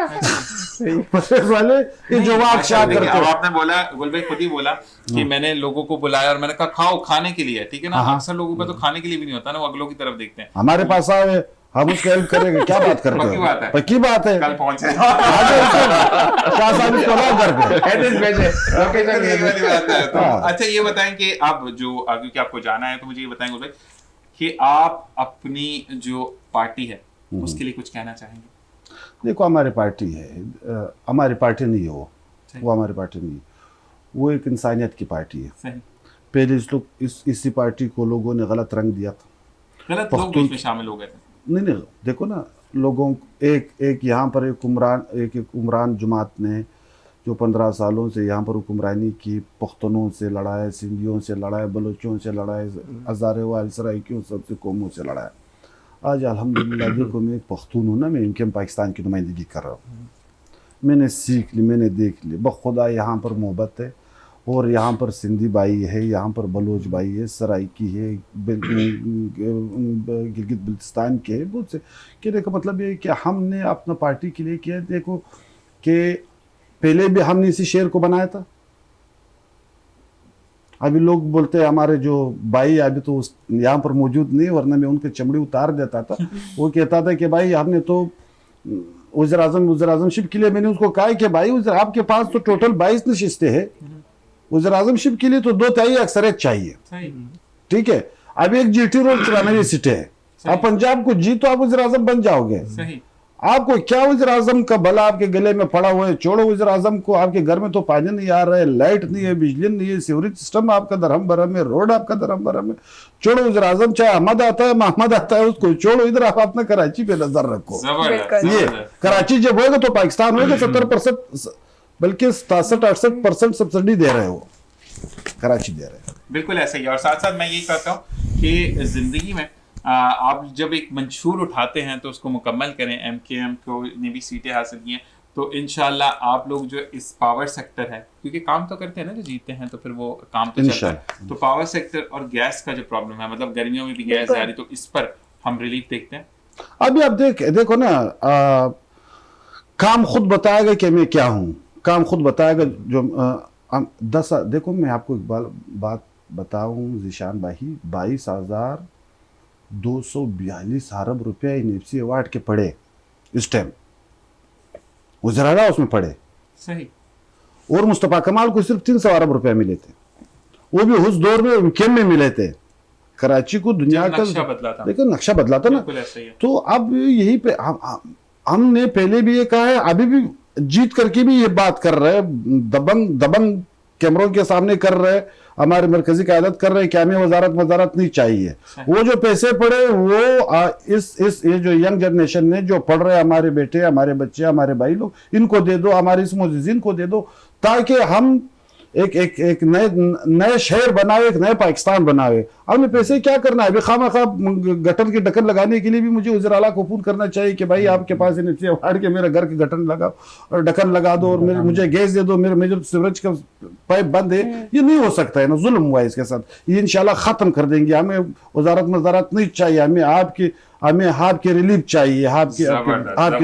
प्रेस वाले ये जो वाक शाह देखिए, करते अब हैं। आपने बोला, गुल भाई खुद ही बोला कि मैंने लोगों को बुलाया और मैंने कहा खाओ, खाने के लिए, ठीक है ना। हाँ। अक्सर लोगों का तो खाने के लिए भी नहीं होता ना, वो अगलों की तरफ देखते हैं। हमारे पास आए, हम उसका हेल्प करेंगे, क्या बात करते पक्की बात है। हो? पक्की बात है। कल पहुंचे आगे उसको शाह साहब इसको लाओ घर पे। एड्रेस भेजे, लोकेशन यही वाली बात है। तो हाँ। अच्छा ये बताएं कि आप जो क्योंकि आपको जाना है, तो मुझे ये बताएं गुल भाई कि आप अपनी जो पार्टी है उसके लिए कुछ कहना चाहेंगे? देखो हमारी पार्टी है, हमारी पार्टी नहीं है वो हमारी पार्टी नहीं है, वो एक इंसानियत की पार्टी है। सही। पहले इसी पार्टी को लोगों ने गलत रंग दिया था। गलत लोग बीच में शामिल हो गए थे। नहीं, देखो ना, लोगों एक यहाँ पर एक उमरान जमात ने जो 15 सालों से यहाँ पर हुक्मरानी की, पख्तनों से लड़ा है, सिंधियों से लड़ा है, बलोचों से लड़ा है, हज़ारे वाल सराइकियों सबसे कौमों से लड़ा है। आज अल्हम्दुलिल्लाह देखो, मैं एक पख्तून हूँ ना, मैं इनके पाकिस्तान की नुमाइंदगी कर रहा हूँ। मैंने सीख ली, मैंने देख ली, बखुदा यहाँ पर मोहब्बत है, और यहाँ पर सिंधी भाई है, यहाँ पर बलोच भाई है, सराइकी है, गिलगित बल्तिस्तान के है, बहुत से। कहने का मतलब ये है कि हमने अपना पार्टी के लिए किया। देखो कि पहले भी हमने इसी शेर को बनाया था। अभी लोग बोलते हैं हमारे जो भाई अभी तो यहाँ पर मौजूद नहीं, वरना मैं उनके चमड़ी उतार देता था। वो कहता था कि भाई हमने तो वज़ीर-ए-आज़म शिप के लिए, मैंने उसको कहा कि भाई आपके पास तो टोटल 22 नशिस्तें हैं, वज़ीर-ए-आज़म शिप के लिए तो 2/3 अक्सरियत चाहिए, ठीक है। अब एक जीटी रोड 94 सीटें है, अब पंजाब को जीतो आप वज़ीर-ए-आज़म बन जाओगे। सही। आपको क्या वज़ीर-ए-आज़म का भला आपके गले में पड़ा हुआ है? छोड़ो वज़ीर-ए-आज़म को, आपके घर में तो पानी नहीं आ रहा है, लाइट नहीं है, बिजली नहीं है, सीवरेज सिस्टम आपका दरहम बरहम है, रोड आपका दरहम बरहम है। छोड़ो वज़ीर-ए-आज़म, चाहे अहमद आता है महमद आता है, उसको छोड़ो, इधर आप अपना कराची पे नजर रखो। ये कराची जब होगा तो पाकिस्तान होगा। 70% बल्कि 67-68% सब्सिडी दे रहे हो, कराची दे रहे हैं। बिल्कुल ऐसा ही है। और साथ साथ मैं यही कहता हूँ कि जिंदगी में आप जब एक मंशूर उठाते हैं तो उसको मुकम्मल करें। MKM को ने भी सीटें हासिल की हैं, तो इंशाल्लाह आप लोग जो इस पावर सेक्टर है, क्योंकि काम तो करते हैं ना, जो जीते हैं तो फिर वो काम तो चलता है। तो पावर सेक्टर और गैस का जो प्रॉब्लम है, मतलब गर्मियों में भी गैस जा रही, तो इस पर हम रिलीफ देखते हैं। अभी आप देखो ना, काम खुद बताएगा कि मैं क्या हूँ, काम खुद बताएगा। जो 10 देखो, मैं आपको एक बात बताऊँ ज़ीशान भाई, 22,242 अरब रुपया NFC अवार्ड के पड़े इस टाइम, वज़ीर-ए-आला उसमें पड़े। सही। और मुस्तफ़ा कमाल को सिर्फ 300 अरब रुपया मिले थे, वो भी उस दौर में MKM में मिले थे। कराची को दुनिया का नक्शा बदला था, देखो नक्शा बदला था ना। ऐसा ही है। तो अब यही पे हमने पहले भी ये कहा है, अभी भी जीत करके भी ये बात कर रहे हैं, दबंग कैमरों के सामने कर रहे हैं, हमारे मरकजी क़यादत कर रहे हैं कि हमें वजारत नहीं चाहिए। वो जो पैसे पड़े वो इस ये जो यंग जनरेशन ने जो पढ़ रहे हैं, हमारे बेटे, हमारे बच्चे, हमारे भाई लोग, इनको दे दो, हमारे इस मुअज़्ज़िज़ीन को दे दो, ताकि हम एक नए शहर बनाए, एक नए पाकिस्तान बनाए। हमने पैसे क्या करना है? अभी खामखा गटर के ढक्कन लगाने के लिए भी मुझे वज़ीर-ए-आला को फ़ोन करना चाहिए कि भाई आपके पास NFC अवार्ड के मेरे घर के गटन लगाओ और ढक्कन लगा दो, और मुझे गैस दे दो, मेरे जो सीवरेज का पाइप बंद है। ये नहीं हो सकता है ना, जुल्म हुआ है इसके साथ। ये इंशाल्लाह ख़त्म कर देंगे। हमें वज़ारत नहीं चाहिए, हमें आपकी रिलीफ चाहिए, आपकी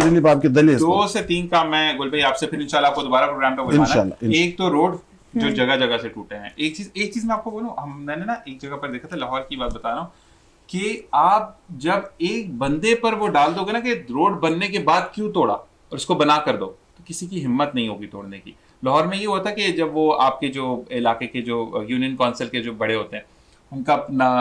रिलीफ, आपके दलील। 2 से 3 काम मैं गुल भाई आपसे फिर इंशाल्लाह आपको दोबारा प्रोग्राम पे बुलाना है। एक तो रोड जो जगह जगह से टूटे हैं। एक चीज मैं आपको बोलूं, मैंने ना एक जगह पर देखा था, लाहौर की बात बता रहा हूँ, कि आप जब एक बंदे पर वो डाल दोगे ना कि रोड बनने के बाद क्यों तोड़ा और उसको बना कर दो, तो किसी की हिम्मत नहीं होगी तोड़ने की। लाहौर में ये होता कि जब वो आपके जो इलाके के जो यूनियन काउंसिल के जो बड़े होते हैं, उनका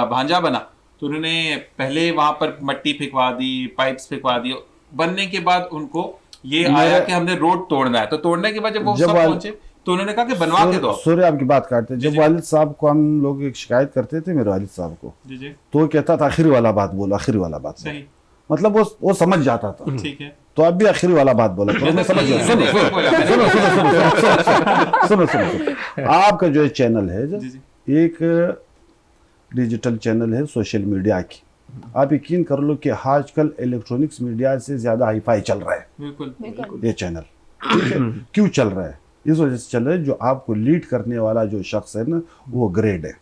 भांजा बना, तो उन्होंने पहले वहां पर मट्टी फेंकवा दी, पाइप्स फेंकवा दी। बनने के बाद उनको ये आया कि हमने रोड तोड़ना है, तो तोड़ने के बाद जब वो सब पहुंचे तो उन्होंने कहा कि बनवा के दो। सूर्य आपकी बात काटते हैं। जब वालिद साहब को हम लोग एक शिकायत करते थे, मेरे वालिद साहब को, तो वो कहता था आखिरी वाला बात बोलो, आखिरी वाला बात। सही। मतलब वो समझ जाता था। ठीक है। तो अब भी आखिरी वाला बात बोला, तो मैं समझ गया। सुनो, आपका जो चैनल है, एक डिजिटल चैनल है सोशल मीडिया की, आप यकीन कर लो कि आजकल इलेक्ट्रॉनिक्स मीडिया से ज्यादा हाईफाई चल रहा है। बिल्कुल। ये चैनल क्यों चल रहा है? इस वजह से चल रहा है, जो आपको लीड करने वाला जो शख्स है ना, वो ग्रेड है,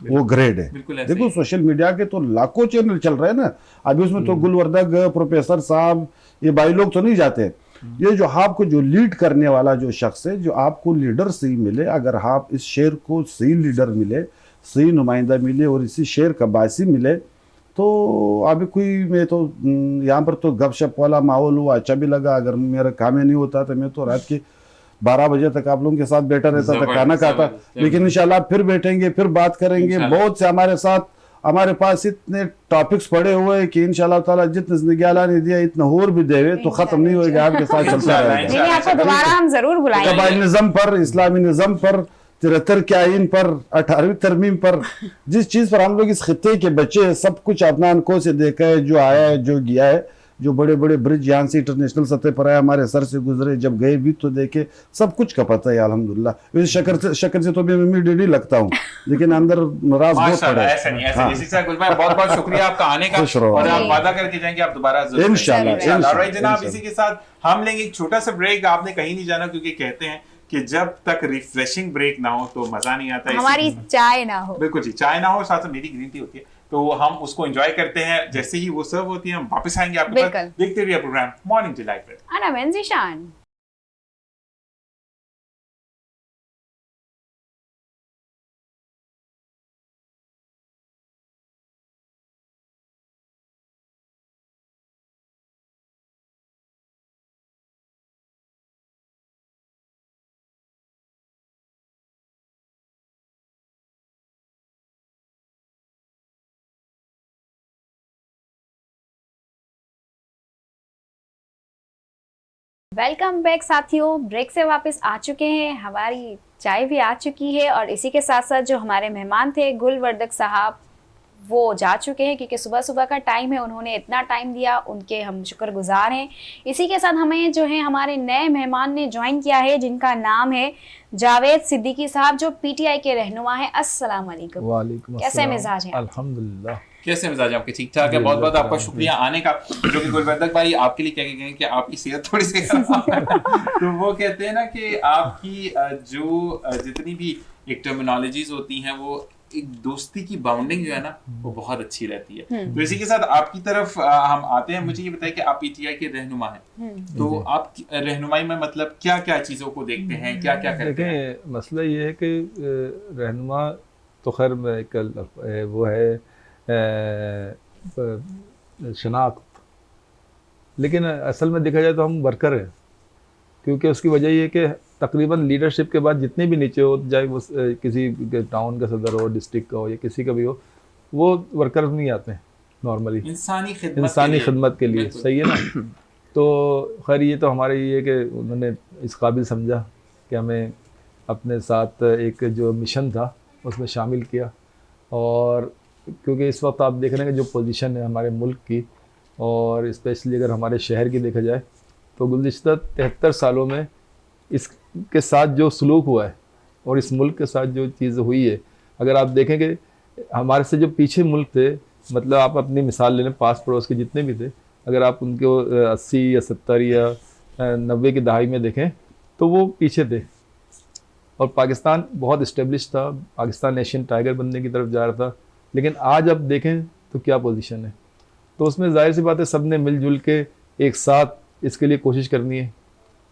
वो ग्रेड है। देखो सोशल मीडिया के तो लाखों चैनल चल रहे हैं ना, अभी उसमें तो गुलवर्दक, प्रोफेसर साहब, ये भाई लोग तो नहीं जाते, ये जो आपको जो लीड करने वाला जो शख्स है, जो आपको लीडर सही मिले, अगर आप इस शहर को सही लीडर मिले, सही नुमाइंदा मिले और इसी शहर का बासी मिले, तो अभी कोई मैं तो यहाँ पर तो गपशप वाला माहौल हुआ, अच्छा भी लगा। अगर मेरा काम ही नहीं होता तो मैं तो रात के 12 बजे तक आप लोगों के साथ बैठा रहता था, खाना खाता। लेकिन इंशाल्लाह फिर बैठेंगे, फिर बात करेंगे। बहुत से हमारे साथ, हमारे पास इतने टॉपिक्स पड़े हुए हैं कि इंशाल्लाह ताला जितने जिंदगी अल्लाह ने दिया इतना और भी देवे तो खत्म नहीं होगा, आपके साथ चलता रहेगा। नहीं, आपको दोबारा हम जरूर बुलाएंगे। कबाइली निज़म पर, इस्लामी निज़म पर, 73 के आइन पर, 18वीं तरमीम पर, जिस चीज़ पर हम लोग इस खिते के बच्चे हैं, सब कुछ अपना आंखों से देखा है, जो आया है, जो गया है, जो बड़े बड़े ब्रिज यहाँ से इंटरनेशनल सतह पर आए, हमारे सर से गुजरे, जब गए भी तो देखे, सब कुछ का पता है अल्हम्दुलिल्लाह। वैसे शक्कर से तो मैं मम्मी डैडी लगता हूँ, लेकिन अंदर राज बहुत पड़ा है। ऐसा नहीं, ऐसा नहीं। इसी से गुलबाग बहुत बहुत शुक्रिया आपका आने का, खुश रहो। और आप वादा करके जाएंगे आप दोबारा जरूर इंशाल्लाह, आएंगे। इंशाल्लाह, ऑलराइट जनाब, इंशाल्लाह। इसी के साथ हम लेंगे एक छोटा सा ब्रेक। आपने कहीं नहीं जाना, क्योंकि कहते हैं कि जब तक रिफ्रेशिंग ब्रेक ना हो तो मजा नहीं आता। हमारी चाय ना हो। बिल्कुल जी, चाय ना हो, साथ साथ मेरी ग्रीन टी होती है, तो हम उसको एंजॉय करते हैं। जैसे ही वो सर्व होती है हम वापस आएंगे आपके पास। बिल्कुल। देखते रहिए प्रोग्राम मॉर्निंग डिलाइट पे। अना मैं ज़ीशान। वेलकम बैक साथियों, ब्रेक से वापस आ चुके हैं। हमारी चाय भी आ चुकी है और इसी के साथ साथ जो हमारे मेहमान थे गुलवर्दक साहब, वो जा चुके हैं क्योंकि सुबह सुबह का टाइम है। उन्होंने इतना टाइम दिया, उनके हम शुक्रगुजार हैं। इसी के साथ हमें जो है हमारे नए मेहमान ने ज्वाइन किया है, जिनका नाम है जावेद सिद्दीकी साहब, जो पीटीआई के रहनुमा हैं। अस्सलाम वालेकुम। वालेकुम कैसे अस्सलाम। मिजाज हैं? अल्हम्दुलिल्लाह। कैसे मिजाज आपके? ठीक ठाक है। बहुत बहुत आपका शुक्रिया आने का। जो कि गुलवर्दक भाई आपके लिए कह के गए कि आपकी सेहत थोड़ी सी खराब है। तो वो कहते हैं ना कि आपकी जो जितनी भी एक टर्मिनोलॉजीज होती हैं, वो एक दोस्ती की बाउंडिंग जो है ना वो बहुत अच्छी रहती है। तो इसी के साथ आपकी तरफ हम आते हैं। मुझे ये बताइए कि आप पीटीआई के रहनुमा हैं, तो आप रहनुमाई में मतलब क्या क्या चीज़ों को देखते हैं, क्या क्या करते हैं? देखें, मसला ये है कि रहनुमा तो खैर वो है शनाख्त, लेकिन असल में देखा जाए तो हम वर्कर हैं। क्योंकि उसकी वजह ये है कि तकरीबन लीडरशिप के बाद जितने भी नीचे हो, चाहे वो किसी टाउन का सदर हो, डिस्ट्रिक्ट का हो या किसी का भी हो, वो वर्कर नहीं आते हैं नॉर्मली इंसानी खिदमत के लिए। सही है ना? तो खैर ये तो हमारे ये कि उन्होंने इस काबिल समझा कि हमें अपने साथ एक जो मिशन था उसमें शामिल किया। और क्योंकि इस वक्त आप देख रहे हैं कि जो पोजीशन है हमारे मुल्क की, और स्पेशली अगर हमारे शहर की देखा जाए तो गुज़िश्ता 73 सालों में इसके साथ जो सलूक हुआ है और इस मुल्क के साथ जो चीज़ हुई है, अगर आप देखें कि हमारे से जो पीछे मुल्क थे, मतलब आप अपनी मिसाल ले लें, पास पड़ोस के जितने भी थे, अगर आप उनको 80 या 70 या 90 की दहाई में देखें तो वो पीछे थे। और पाकिस्तान बहुत इस्टेब्लिश था, पाकिस्तान एशियन टाइगर बनने की तरफ जा रहा था। लेकिन आज अब देखें तो क्या पोजीशन है। तो उसमें जाहिर सी बात है सब ने मिलजुल के एक साथ इसके लिए कोशिश करनी है।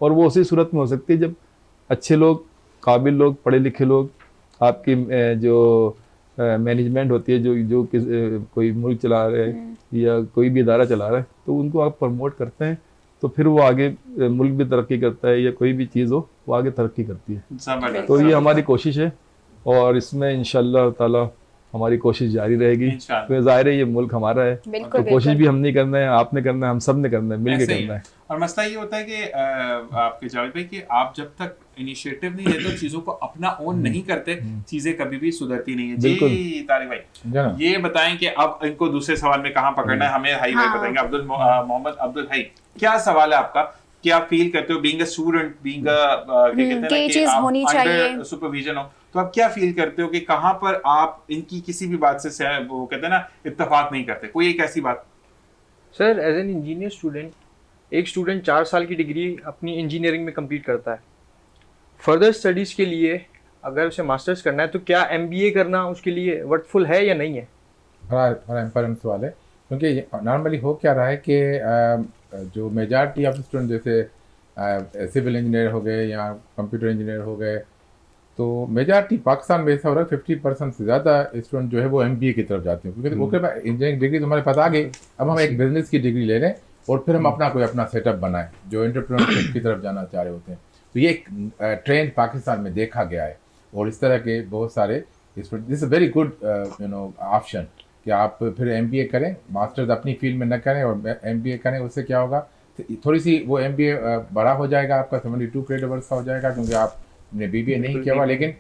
और वो उसी सूरत में हो सकती है जब अच्छे लोग, काबिल लोग, पढ़े लिखे लोग, आपकी जो मैनेजमेंट होती है, जो कोई मुल्क चला रहे हैं या कोई भी इदारा चला रहा है, तो उनको आप प्रमोट करते हैं तो फिर वो आगे मुल्क भी तरक्की करता है, या कोई भी चीज़ हो वो आगे तरक्की करती है। तो ये हमारी कोशिश है और इसमें इंशाअल्लाह ताला हमारी कोशिश जारी रहेगी। तो जाहिर है ये मुल्क हमारा है, तो कोशिश भी हमने करना है, आपने करना है, हम सब ने करना है, मिलके करना है। और मसला ये होता है कि आपके जावेद भाई कि आप जब तक इनिशिएटिव नहीं लेते, चीजों को अपना ओन नहीं करते, चीजें कभी भी सुधरती नहीं है। जी तारिक भाई, ये बताएं कि अब इनको दूसरे सवाल में कहाँ पकड़ना है, हमें हाई भाई बताएंगे। अब्दुल मोहम्मद अब्दुल हाई, क्या सवाल है आपका? क्या फील करते हो being a student, being under supervision हो, तो आप क्या फील करते हो कि कहाँ पर आप इनकी किसी भी बात से वो कहते हैं ना इत्तेफाक नहीं करते? कोई एक ऐसी बात? Sir, as an engineer student, एक स्टूडेंट 4 साल की डिग्री अपनी इंजीनियरिंग में कंप्लीट करता है। फर्दर स्टडीज़ के लिए अगर उसे मास्टर्स करना है तो क्या MBA करना उसके लिए वर्थफुल है या नहीं है? बड़ा इम्पोर्टेंट सवाल है, क्योंकि नॉर्मली हो क्या रहा है कि जो मेजॉरिटी ऑफ स्टूडेंट, जैसे सिविल इंजीनियर हो गए या कंप्यूटर इंजीनियर हो गए, तो मेजॉरिटी पाकिस्तान में ऐसा हो रहा है 50% से ज़्यादा स्टूडेंट जो है वो MBA की तरफ जाते हैं, क्योंकि ओके इंजीनियरिंग डिग्री तो हमारे पास आ गई, अब हम एक बिजनेस की डिग्री ले लें और फिर हम अपना सेटअप बनाएं, जो एंटरप्रेन्योरशिप की तरफ जाना चाह रहे होते हैं। तो ये एक ट्रेंड पाकिस्तान में देखा गया है और इस तरह के बहुत सारे दिस वेरी गुड ऑप्शन कि आप फिर MBA करें, मास्टर्स अपनी फील्ड में न करें और MBA करें। उससे क्या होगा, थोड़ी सी वो MBA बड़ा हो जाएगा, आपका 72 क्रेडिट आवर्स का हो जाएगा, क्योंकि आपने BBA नहीं किया हुआ, लेकिन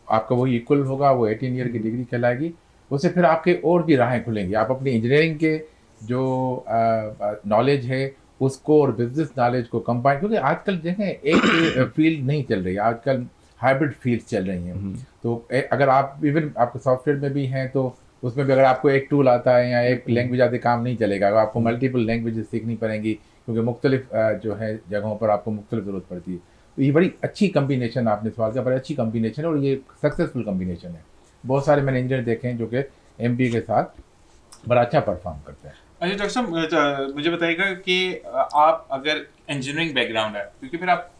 आपका वही इक्वल होगा, वो 18 ईयर की डिग्री कहलाएगी। उससे फिर आपके और भी राहें खुलेंगी, आप अपनी इंजीनियरिंग के जो नॉलेज है उसको और बिजनेस नॉलेज को कंबाइन, क्योंकि आजकल देखें एक फील्ड नहीं चल रही है, आजकल हाइब्रिड फील्ड्स चल रही हैं। तो अगर आप इवन आपके सॉफ्टवेयर में भी हैं तो उसमें भी अगर आपको एक टूल आता है या एक लैंग्वेज आती काम नहीं चलेगा, आपको मल्टीपल लैंग्वेजेस सीखनी पड़ेंगी, क्योंकि मुख्तलिफ जो है जगहों पर आपको मुख्तलिफ ज़रूरत पड़ती है। तो ये बड़ी अच्छी कम्बिनेशन आपने सवाल किया, बड़ी अच्छी कम्बिनेशन है और ये सक्सेसफुल कम्बिनेशन है। बहुत सारे मैंने इंजीनियर देखे हैं जो कि MBA के साथ बड़ा अच्छा परफॉर्म करते हैं। अच्छा डॉक्टर साहब, मुझे बताइएगा कि आप अगर इंजीनियरिंग बैकग्राउंड है, क्योंकि फिर आप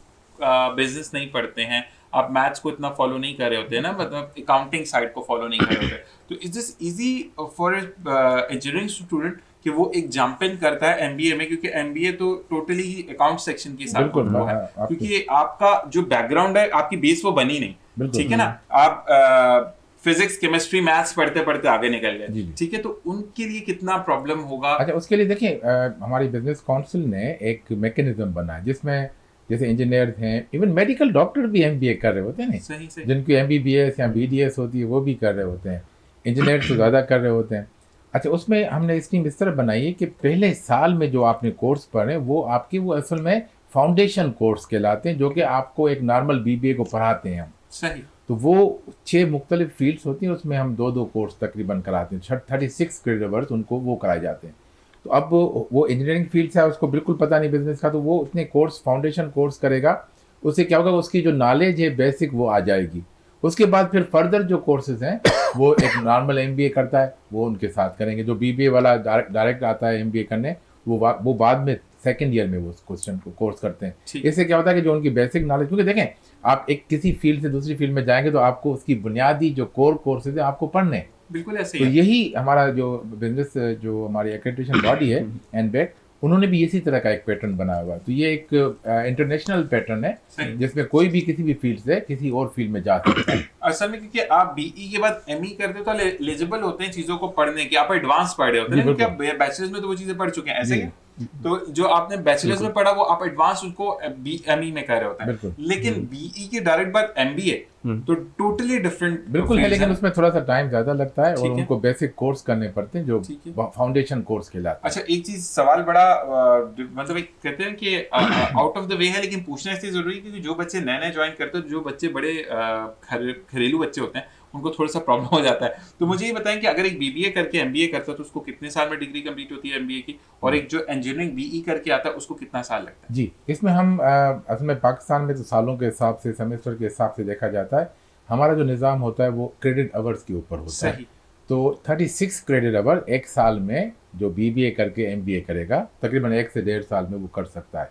बिजनेस नहीं पढ़ते हैं, आप मैथ्स को इतना फॉलो नहीं कर रहे होते हैं ना, मतलब अकाउंटिंग साइड को फॉलो नहीं कर रहे होते, तो is this easy for engineering student कि वो एक जंप इन करता है MBA में, क्योंकि MBA तो टोटली ही अकाउंट सेक्शन के साथ वो है, क्योंकि आपका जो बैकग्राउंड है, आपकी बेस वो बनी नहीं, ठीक है ना, आप फिजिक्स केमिस्ट्री मैथ्स पढ़ते पढ़ते आगे निकल गए, ठीक है, तो उनके लिए कितना प्रॉब्लम होगा? अच्छा, उसके लिए देखिए हमारी बिजनेस काउंसिल ने एक मैकेनिज्म बनाया जिसमें जैसे इंजीनियर हैं, इवन मेडिकल डॉक्टर भी MBA कर रहे होते हैं, नहीं जिनकी MBBS या BDS होती है वो भी कर रहे होते हैं, इंजीनियर तो ज़्यादा कर रहे होते हैं। अच्छा, उसमें हमने स्कीम इस तरह बनाई है कि पहले साल में जो आपने कोर्स पढ़े वो आपके वो असल में फाउंडेशन कोर्स कहलाते हैं, जो कि आपको एक नॉर्मल BBA को पढ़ाते हैं हम। सही। तो वो 6 मुख्तलिफ फील्ड्स होती हैं, उसमें हम 2-2 कोर्स तकरीबन कराते हैं, 36 क्रेडिट आवर्स उनको वो कराए जाते हैं। तो अब वो इंजीनियरिंग फील्ड से है, उसको बिल्कुल पता नहीं बिजनेस का, तो वो उतने कोर्स फाउंडेशन कोर्स करेगा, उससे क्या होगा, उसकी जो नॉलेज है बेसिक वो आ जाएगी। उसके बाद फिर फर्दर जो कोर्सेज हैं वो एक नॉर्मल MBA करता है वो उनके साथ करेंगे, जो BBA वाला डायरेक्ट आता है MBA करने वो बाद में सेकेंड ईयर में वो क्वेश्चन को कोर्स करते हैं। इससे क्या होता है कि जो उनकी बेसिक नॉलेज, क्योंकि देखें आप एक किसी फील्ड से दूसरी फील्ड में जाएंगे तो आपको उसकी बुनियादी जो कोर कोर्सेज है आपको पढ़ने हैं। बिल्कुल ऐसे तो ही यही हमारा जो बिजनेस जो हमारी एक्रेडिटेशन बॉडी है NBAC, उन्होंने भी इसी तरह का एक पैटर्न बनाया हुआ है। तो ये एक इंटरनेशनल पैटर्न है जिसमें कोई भी किसी भी फील्ड से किसी और फील्ड में जा सकता है। असल में क्योंकि आप BE के बाद ME करते हो तो एलिजिबल होते हैं चीजों को पढ़ने की, आप एडवांस पढ़ रहे होते हैं, क्योंकि आप बैचलर्स में तो वो चीजें पढ़ चुके हैं, ऐसे ही। तो जो आपने बैचलर्स में पढ़ा वो आप एडवांस उसको ME में कर रहे होते हैं, लेकिन BE के डायरेक्ट बाद MBA तो टोटली डिफरेंट बिल्कुल है, लेकिन उसमें थोड़ा सा टाइम ज्यादा लगता है और उनको बेसिक कोर्स करने पड़ते हैं जो फाउंडेशन कोर्स कहलाते हैं। अच्छा, एक चीज सवाल बड़ा मतलब एक कहते हैं कि आउट ऑफ द वे है, लेकिन पूछना इसलिए जरूरी है क्योंकि जो बच्चे नए नए ज्वाइन करते हैं, जो बच्चे बड़े घरेलू बच्चे होते हैं, उनको थोड़ा सा प्रॉब्लम हो जाता है। तो मुझे ये बताएं कि अगर एक BBA करके MBA करता है तो उसको कितने साल में डिग्री कंप्लीट होती है MBA की, और एक जो इंजीनियरिंग BE करके आता है उसको कितना साल लगता है? जी, इसमें हम असल में पाकिस्तान में तो सालों के हिसाब से, सेमेस्टर के हिसाब से देखा जाता है। हमारा जो निज़ाम होता है वो क्रेडिट आवर्स के ऊपर होता है। तो 36 क्रेडिट आवर एक साल में जो BBA करके MBA करेगा तकरीबन 1 से 1.5 साल में वो कर सकता है।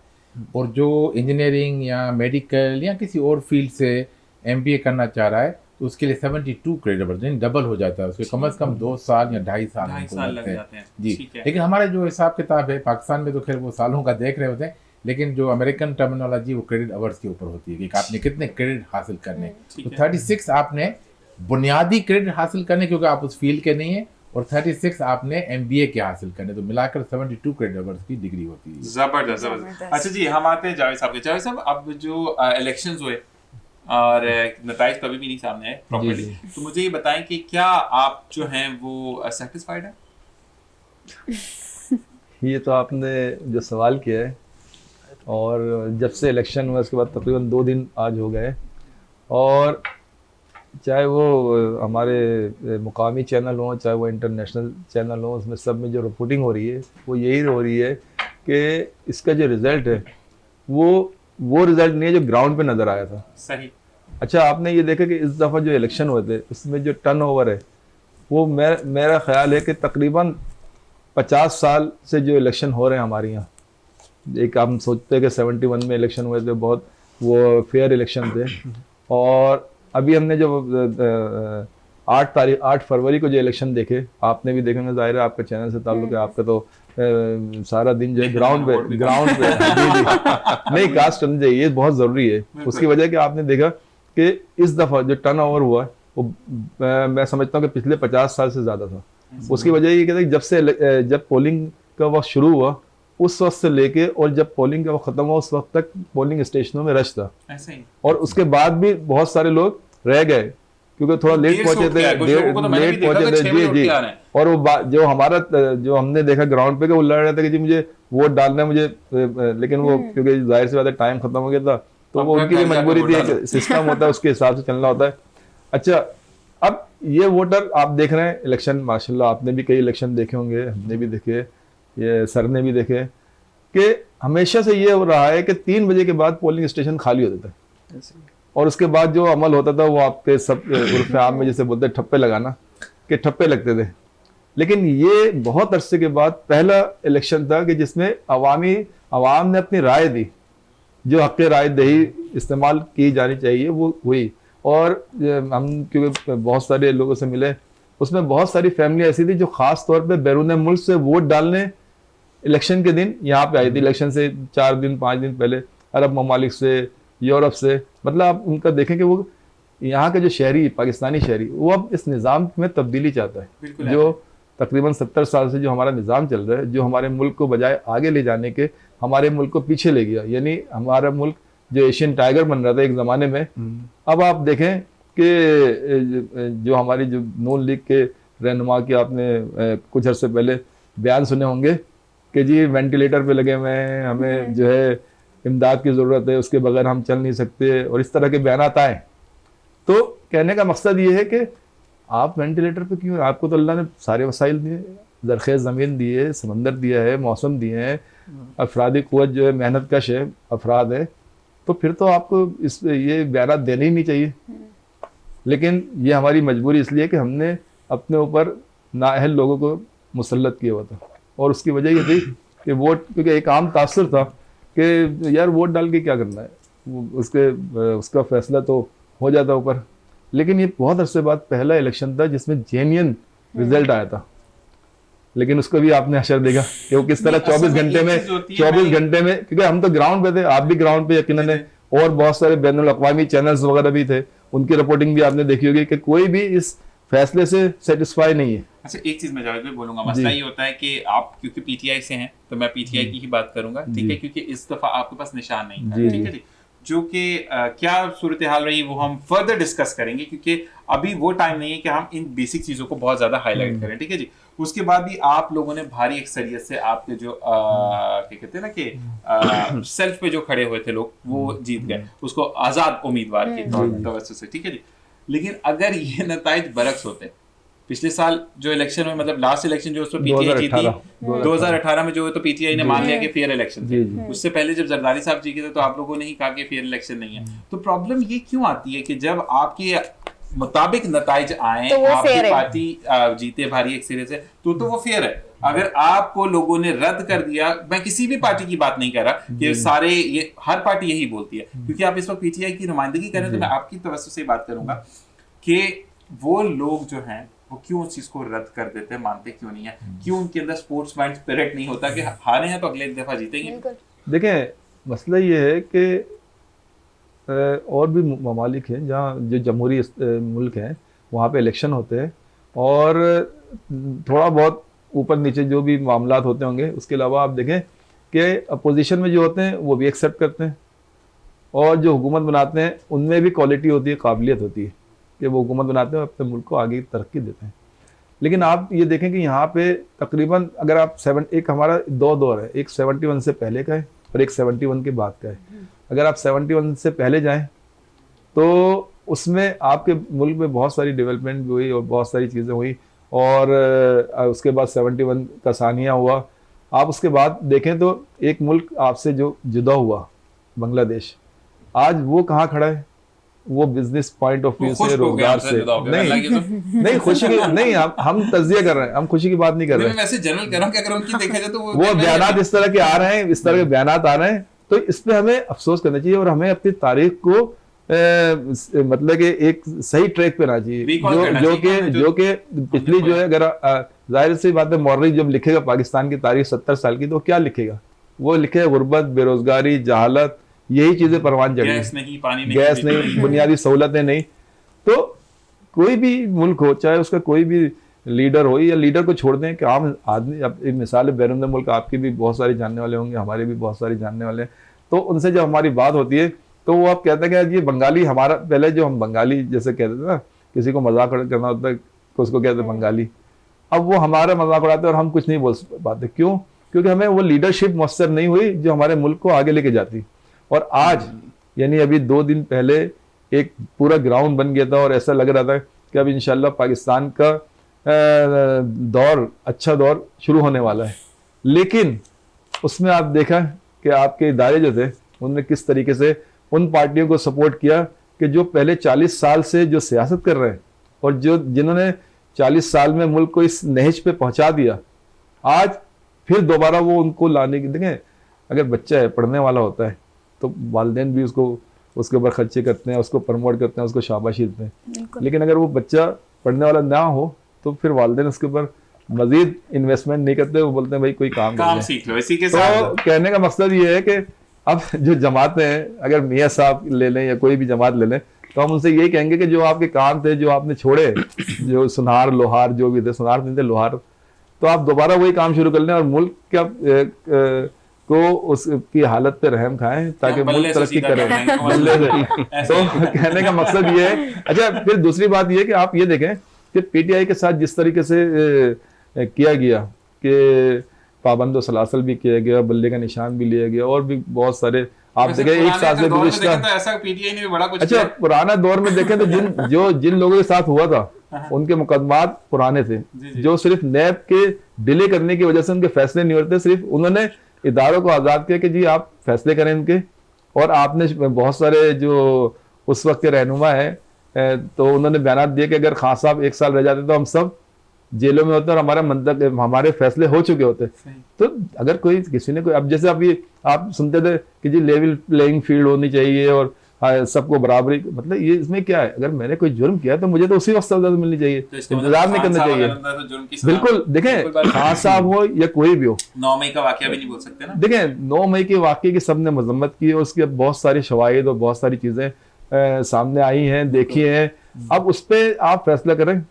और जो इंजीनियरिंग या मेडिकल या किसी और फील्ड से MBA करना चाह रहा है तो उसके लिए 72 क्रेडिट आवर्स यानी डबल हो जाता है, उसके कम से कम 2 साल या 2.5 साल लगते हैं। जी, लेकिन हमारा जो हिसाब किताब है पाकिस्तान में तो खैर वो सालों का देख रहे होते हैं, लेकिन जो अमेरिकन टर्मिनोलॉजी वो क्रेडिट आवर्स के ऊपर होती है कि आपने कितने क्रेडिट हासिल करने। तो 36 आपने बुनियादी क्रेडिट हासिल करने क्योंकि आप उस फील्ड के नहीं है, और 36 आपने MBA के हासिल करने, तो मिलाकर 72 क्रेडिट आवर्स की डिग्री होती है। जबरदस्त। अच्छा जी, हम आते हैं जावेद साहब के। जावेद साहब, अब जो इलेक्शंस हुए और नतीजे कभी भी नहीं सामने आए प्रॉपर्ली, तो मुझे ये बताएं कि क्या आप जो हैं वो सेटिस्फाइड हैं? ये तो आपने जो सवाल किया है, और जब से इलेक्शन हुआ उसके बाद तकरीबन 2 दिन आज हो गए, और चाहे वो हमारे मुकामी चैनल हों चाहे वो इंटरनेशनल चैनल हों, उसमें सब में जो रिपोर्टिंग हो रही है वो यही हो रही है कि इसका जो रिज़ल्ट है वो रिज़ल्ट नहीं है जो ग्राउंड पे नज़र आया था। सही। अच्छा, आपने ये देखा कि इस दफ़ा जो इलेक्शन हुए थे उसमें जो टर्नओवर है वो मेरा ख्याल है कि तकरीबन 50 साल से जो इलेक्शन हो रहे हैं हमारे यहाँ, एक हम सोचते हैं कि 71 में इलेक्शन हुए थे, बहुत वो फेयर इलेक्शन थे। और अभी हमने जो 8 फरवरी को जो इलेक्शन देखे, आपने भी देखेंगे, जाहिर है आपका चैनल से ताल्लुक है, आपका तो सारा दिन जो है ग्राउंड पे जी जी नहीं, कास्ट समझे, ये बहुत ज़रूरी है। उसकी वजह कि आपने देखा कि इस दफ़ा जो टर्न ओवर हुआ वो मैं समझता हूँ कि पिछले 50 साल से ज़्यादा था। उसकी वजह ये कहते हैं जब पोलिंग का वक्त शुरू हुआ उस वक्त से लेके और जब पोलिंग का वक्त खत्म हुआ उस वक्त तक पोलिंग स्टेशनों में रश था, ऐसे ही। और उसके बाद भी बहुत सारे लोग रह गए क्योंकि थोड़ा लेट पहुंचे थे, लेट पहुंचे थे जी जी। और वो जो हमारा जो हमने देखा ग्राउंड पे कि वो लड़ रहे थे कि जी मुझे वोट डालना है मुझे, लेकिन वो क्योंकि जाहिर सी बात है टाइम खत्म हो गया था, तो वो उनकी भी मजबूरी थी, एक सिस्टम होता है उसके हिसाब से चलना होता है। अच्छा, अब ये वोटर आप देख रहे हैं इलेक्शन, माशाल्लाह आपने भी कई इलेक्शन देखे होंगे, हमने भी देखे, ये सर ने भी देखे, कि हमेशा से ये हो रहा है कि 3 बजे के बाद पोलिंग स्टेशन खाली होते थे, और उसके बाद जो अमल होता था वो आपके सब उर्फ आम में जैसे बोलते ठप्पे लगाना, कि ठप्पे लगते थे। लेकिन ये बहुत अरसे के बाद पहला इलेक्शन था कि जिसमें अवाम ने अपनी राय दी, जो हक़ राय दही इस्तेमाल की जानी चाहिए वो हुई। और हम क्योंकि बहुत सारे लोगों से मिले, उसमें बहुत सारी फैमिली ऐसी थी जो ख़ास तौर पे बैरून मुल्क से वोट डालने इलेक्शन के दिन यहाँ पे आई थी, इलेक्शन से 4 दिन 5 दिन पहले, अरब ममालिक से, यूरोप से। मतलब आप उनका देखें कि वो यहाँ के जो शहरी, पाकिस्तानी शहरी, वो अब इस निज़ाम में तब्दीली चाहता है, जो तकरीबन 70 साल से जो हमारा निज़ाम चल रहा है, जो हमारे मुल्क को बजाय आगे ले जाने के हमारे मुल्क को पीछे ले गया। यानी हमारा मुल्क जो एशियन टाइगर बन रहा था एक ज़माने में, अब आप देखें कि जो हमारी जो नून लीग के रहनुमा की आपने कुछ अर्से पहले बयान सुने होंगे कि जी वेंटिलेटर पे लगे हुए हैं, हमें जो है इमदाद की ज़रूरत है, उसके बगैर हम चल नहीं सकते, और इस तरह के बयान आए। तो कहने का मकसद ये है कि आप वेंटिलेटर पे क्यों, आपको तो अल्लाह ने सारे वसाइल दिए, ज़रख़ेज़ ज़मीन दी है, समंदर दिया है, मौसम दिए हैं, अफरादी क़ुव्वत जो है मेहनत कश है अफराद है, तो फिर तो आपको ये बयान देने ही नहीं चाहिए। लेकिन ये हमारी मजबूरी इसलिए कि हमने अपने ऊपर नाअहल लोगों को मुसल्लत किया हुआ था, और उसकी वजह ये थी कि वोट, क्योंकि एक आम तासुर था कि यार वोट डाल के क्या करना है, उसका फैसला तो हो जाता ऊपर। लेकिन ये बहुत अरसे बाद पहला इलेक्शन था जिसमें जेन्युइन रिजल्ट आया था। लेकिन उसको भी आपने अशर देखा कि वो किस तरह 24 घंटे में, क्योंकि हम तो ग्राउंड पे थे, आप भी ग्राउंड पे यकीनन है, और बहुत सारे बैनुल अक़वामी चैनल्स वगैरह भी थे, उनकी रिपोर्टिंग भी आपने देखी होगी कि कोई भी इस फैसले से सेटिस्फाई नहीं है। अच्छा, एक चीज मैं जावेद भाई बोलूंगा, मसला ये होता है कि आप क्योंकि पीटीआई से हैं तो मैं पीटीआई की ही बात करूंगा, ठीक है, क्योंकि इस दफा आपके पास निशान नहीं था, ठीक है जी, जो कि क्या सूरत हाल रही वो हम फर्दर डिस्कस करेंगे, क्योंकि अभी वो टाइम नहीं है कि हम इन बेसिक चीजों को बहुत ज्यादा हाईलाइट करें, ठीक है जी। उसके बाद भी आप लोगों ने भारी अक्सरियत से आपके जो क्या कहते हैं ना कि सेल्फ पे जो खड़े हुए थे लोग, वो जीत गए, उसको आजाद उम्मीदवार के तौर से, ठीक है जी। लेकिन अगर ये नताइज बरक्स होते, पिछले साल जो इलेक्शन में, मतलब लास्ट इलेक्शन जो उसमें पीटीआई जीती 2018 में, जो तो पीटीआई ने मान लिया कि फेयर इलेक्शन थे। उससे पहले जब जरदारी साहब जीते थे तो आप लोगों ने ही कहा कि फेयर इलेक्शन नहीं है। तो प्रॉब्लम ये क्यों आती है कि जब आपके मुताबिक नताइज आए, तो आपकी पार्टी जीते भारी एक सिरे से, तो वो फेयर है। अगर आपको लोगों ने रद्द कर दिया, मैं किसी भी पार्टी की बात नहीं कर रहा कि सारे, ये हर पार्टी यही बोलती है, क्योंकि आप इस वक्त पीटीआई की नुमाइंदगी करें, तो मैं आपकी तवज्जो से बात करूंगा कि वो लोग जो हैं वो क्यों उस चीज को रद्द कर देते हैं, मानते क्यों नहीं है, क्यों उनके अंदर स्पोर्ट्स माइंड स्पिरिट नहीं होता कि हारे हैं तो अगले दफा जीतेंगे। देखें, मसला ये है कि और भी ममालिक हैं जहाँ जो जमहूरी मुल्क हैं, वहाँ पे इलेक्शन होते हैं, और थोड़ा बहुत ऊपर नीचे जो भी मामलात होते होंगे, उसके अलावा आप देखें कि अपोजिशन में जो होते हैं वो भी एक्सेप्ट करते हैं, और जो हुकूमत बनाते हैं उनमें भी क्वालिटी होती है, काबिलियत होती है कि वो हुकूमत बनाते हैं, अपने मुल्क को आगे तरक्की देते हैं। लेकिन आप ये देखें कि यहाँ पे तकरीबन अगर आप एक हमारा 2 दौर है, एक 71 से पहले का है और एक 71 के बाद का है। अगर आप 71 से पहले जाएं तो उसमें आपके मुल्क में बहुत सारी डेवलपमेंट भी हुई और बहुत सारी चीज़ें हुई, और उसके बाद 71 का सानिया हुआ। आप उसके बाद देखें तो एक मुल्क आपसे जो जुदा हुआ, बांग्लादेश, आज वो कहाँ खड़ा है? वो बिजनेस पॉइंट ऑफ व्यू खुश से, हो गए रोजगार हमसे से, जुदा हो गए, नहीं हालांकि तो नहीं खुशी की नहीं, हम तजिया कर रहे हैं, हम खुशी की बात नहीं कर रहे मैं वैसे जनरल कर रहा हूँ कि अगर उनकी देखा जाए तो वो बयानात इस तरह के आ रहे हैं, इस तरह के बयानात आ रहे हैं, तो इस पे हमें अफसोस करना चाहिए और हमें अपनी तारीख को मतलब कि एक सही ट्रैक पे आना चाहिए। Recall जो करना जो चाहिए कि जो कि पिछली जो है, अगर जाहिर सी बात है मौर्री जब लिखेगा पाकिस्तान की तारीख 70 साल की, तो क्या लिखेगा? वो लिखेगा गुर्बत, बेरोजगारी, जहालत, यही चीजें परवान चढ़ी, गैस नहीं, पानी नहीं, गैस बिजली नहीं, बुनियादी सहूलतें नहीं। तो कोई भी मुल्क हो, चाहे उसका कोई भी लीडर हो, या लीडर को छोड़ दें कि आम आदमी, अब एक मिसाल है बैरून मुल्क, आपके भी बहुत सारे जानने वाले होंगे, हमारे भी बहुत सारे जानने वाले हैं, तो उनसे जब हमारी बात होती है तो वो आप कहते हैं कि ये बंगाली हमारा, पहले जो हम बंगाली जैसे कहते थे ना, किसी को मजाक करना होता है तो उसको कहते हैं बंगाली, अब वो हमारा मजाक उड़ाते हैं और हम कुछ नहीं बोल पाते। क्यों? क्योंकि हमें वो लीडरशिप मुयस्सर नहीं हुई जो हमारे मुल्क को आगे लेके जाती। और आज यानी अभी 2 दिन पहले एक पूरा ग्राउंड बन गया था और ऐसा लग रहा था कि अब इंशाल्लाह पाकिस्तान का दौर, अच्छा दौर शुरू होने वाला है। लेकिन उसमें आप देखा कि आपके इदारे जो थे उन्होंने किस तरीके से उन पार्टियों को सपोर्ट किया कि जो पहले 40 साल से जो सियासत कर रहे हैं और जो जिन्होंने 40 साल में मुल्क को इस नहज पे पहुंचा दिया, आज फिर दोबारा वो उनको लाने की। देखें, अगर बच्चा है, पढ़ने वाला होता है, तो वालिदैन भी उसको उसके ऊपर खर्चे करते हैं, उसको प्रमोट करते हैं, उसको शाबाशी देते हैं। लेकिन अगर वो बच्चा पढ़ने वाला ना हो तो फिर वालिदैन उसके ऊपर मजीद इन्वेस्टमेंट नहीं करते, वो बोलते हैं भाई कोई काम कर ले। सीख लो। इसी के तो साथ कहने का मकसद ये है कि अब जो जमातें हैं, अगर मियाँ साहब ले लें या कोई भी जमात ले लें, तो हम उनसे यही कहेंगे कि जो आपके काम थे, जो आपने छोड़े, जो सुनार लोहार जो भी थे, सुनार नहीं थे लोहार, तो आप दोबारा वही काम शुरू कर लें और मुल्क क्या को उसकी हालत पे रहम खाएं ताकि मुल्क तरक्की करे। बल्ले से। तो कहने का मकसद ये है। अच्छा, फिर दूसरी बात ये है कि आप ये देखें कि पीटीआई के साथ जिस तरीके से किया गया कि पाबंदो सलासल भी किया गया, बल्ले का निशान भी लिया गया, और भी बहुत सारे आप देखें एक साथ से गुज़िश्ता। ऐसा पीटीआई ने भी बड़ा कुछ अच्छा, पुराना दौर में देखें तो जिन लोगों के साथ हुआ था उनके मुकदमात पुराने थे, जो सिर्फ नैब के डिले करने की वजह से उनके फैसले नहीं होते। सिर्फ उन्होंने इदारों को आज़ाद किया कि जी आप फैसले करें इनके, और आपने बहुत सारे जो उस वक्त के रहनुमा है तो उन्होंने बयान दिए कि अगर खान साहब 1 साल रह जाते तो हम सब जेलों में होते और हमारे फैसले हो चुके होते। तो अगर कोई किसी ने कोई, अब जैसे अभी आप सुनते थे कि जी लेवल प्लेइंग फील्ड होनी चाहिए और सबको बराबरी, मतलब ये इसमें क्या है? अगर मैंने कोई जुर्म किया तो मुझे तो उसी वक्त सजा मिलनी चाहिए, इंतजार नहीं करना चाहिए। बिल्कुल, देखें खान साहब हो या कोई भी हो, 9 मई का वाकया भी नहीं बोल सकते ना। देखें 9 मई के वाकये की सबने मजम्मत की और उसके बहुत सारी शवाहिद और बहुत सारी चीजें सामने आई हैं, देखी हैं। अब उस पर आप फैसला करें,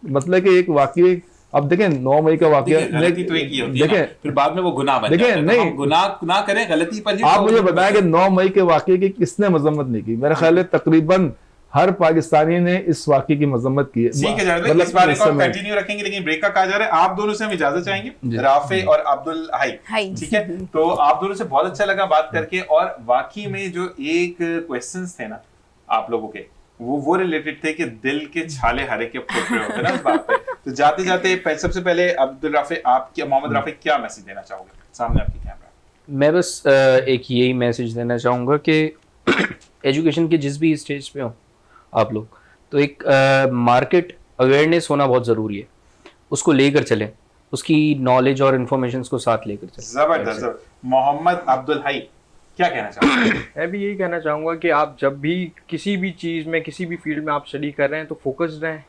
मतलब कि एक वाकई, अब देखें 9 मई का वाकया, गलती तो एक ही होती है ना, फिर बाद में वो गुनाह बन जाता है। देखें नहीं, गुनाह ना करें, गलती पर ही। आप मुझे बताएं कि 9 मई के वाकये की किसने मजम्मत नहीं की? मेरा ख्याल है तकरीबन हर पाकिस्तानी ने इस वाकये की मजम्मत की है। मतलब इस बारे को हम कंटिन्यू रखेंगे, लेकिन ब्रेक का कहा जा रहा है। आप दोनों से हम इजाजत चाहेंगे, राफे और अब्दुल हाई, ठीक है? तो आप दोनों से बहुत अच्छा लगा बात करके, और वाकई में जो एक क्वेश्चंस थे ना आप लोगों के, वो रिलेटेड थे कि दिल के छाले हरे के फुट रहे होते ना उस बात पे। तो जाते जाते सबसे पहले अब्दुल राफे, आप क्या, मोहम्मद राफे, क्या मैसेज देना चाहोगे? सामने आपकी कैमरा। मैं बस एक यही मैसेज देना चाहूँगा कि एजुकेशन के जिस भी स्टेज पे हो आप लोग, तो एक मार्केट अवेयरनेस होना बहुत ज़रूरी है। उसको लेकर चलें, उसकी नॉलेज और इन्फॉर्मेशन को साथ लेकर चलें। जबरदस्त। मोहम्मद अब्दुल हाई, क्या कहना चाहोगे? मैं भी यही कहना चाहूँगा कि आप जब भी किसी भी चीज़ में, किसी भी फील्ड में आप स्टडी कर रहे हैं तो फोकस्ड रहें,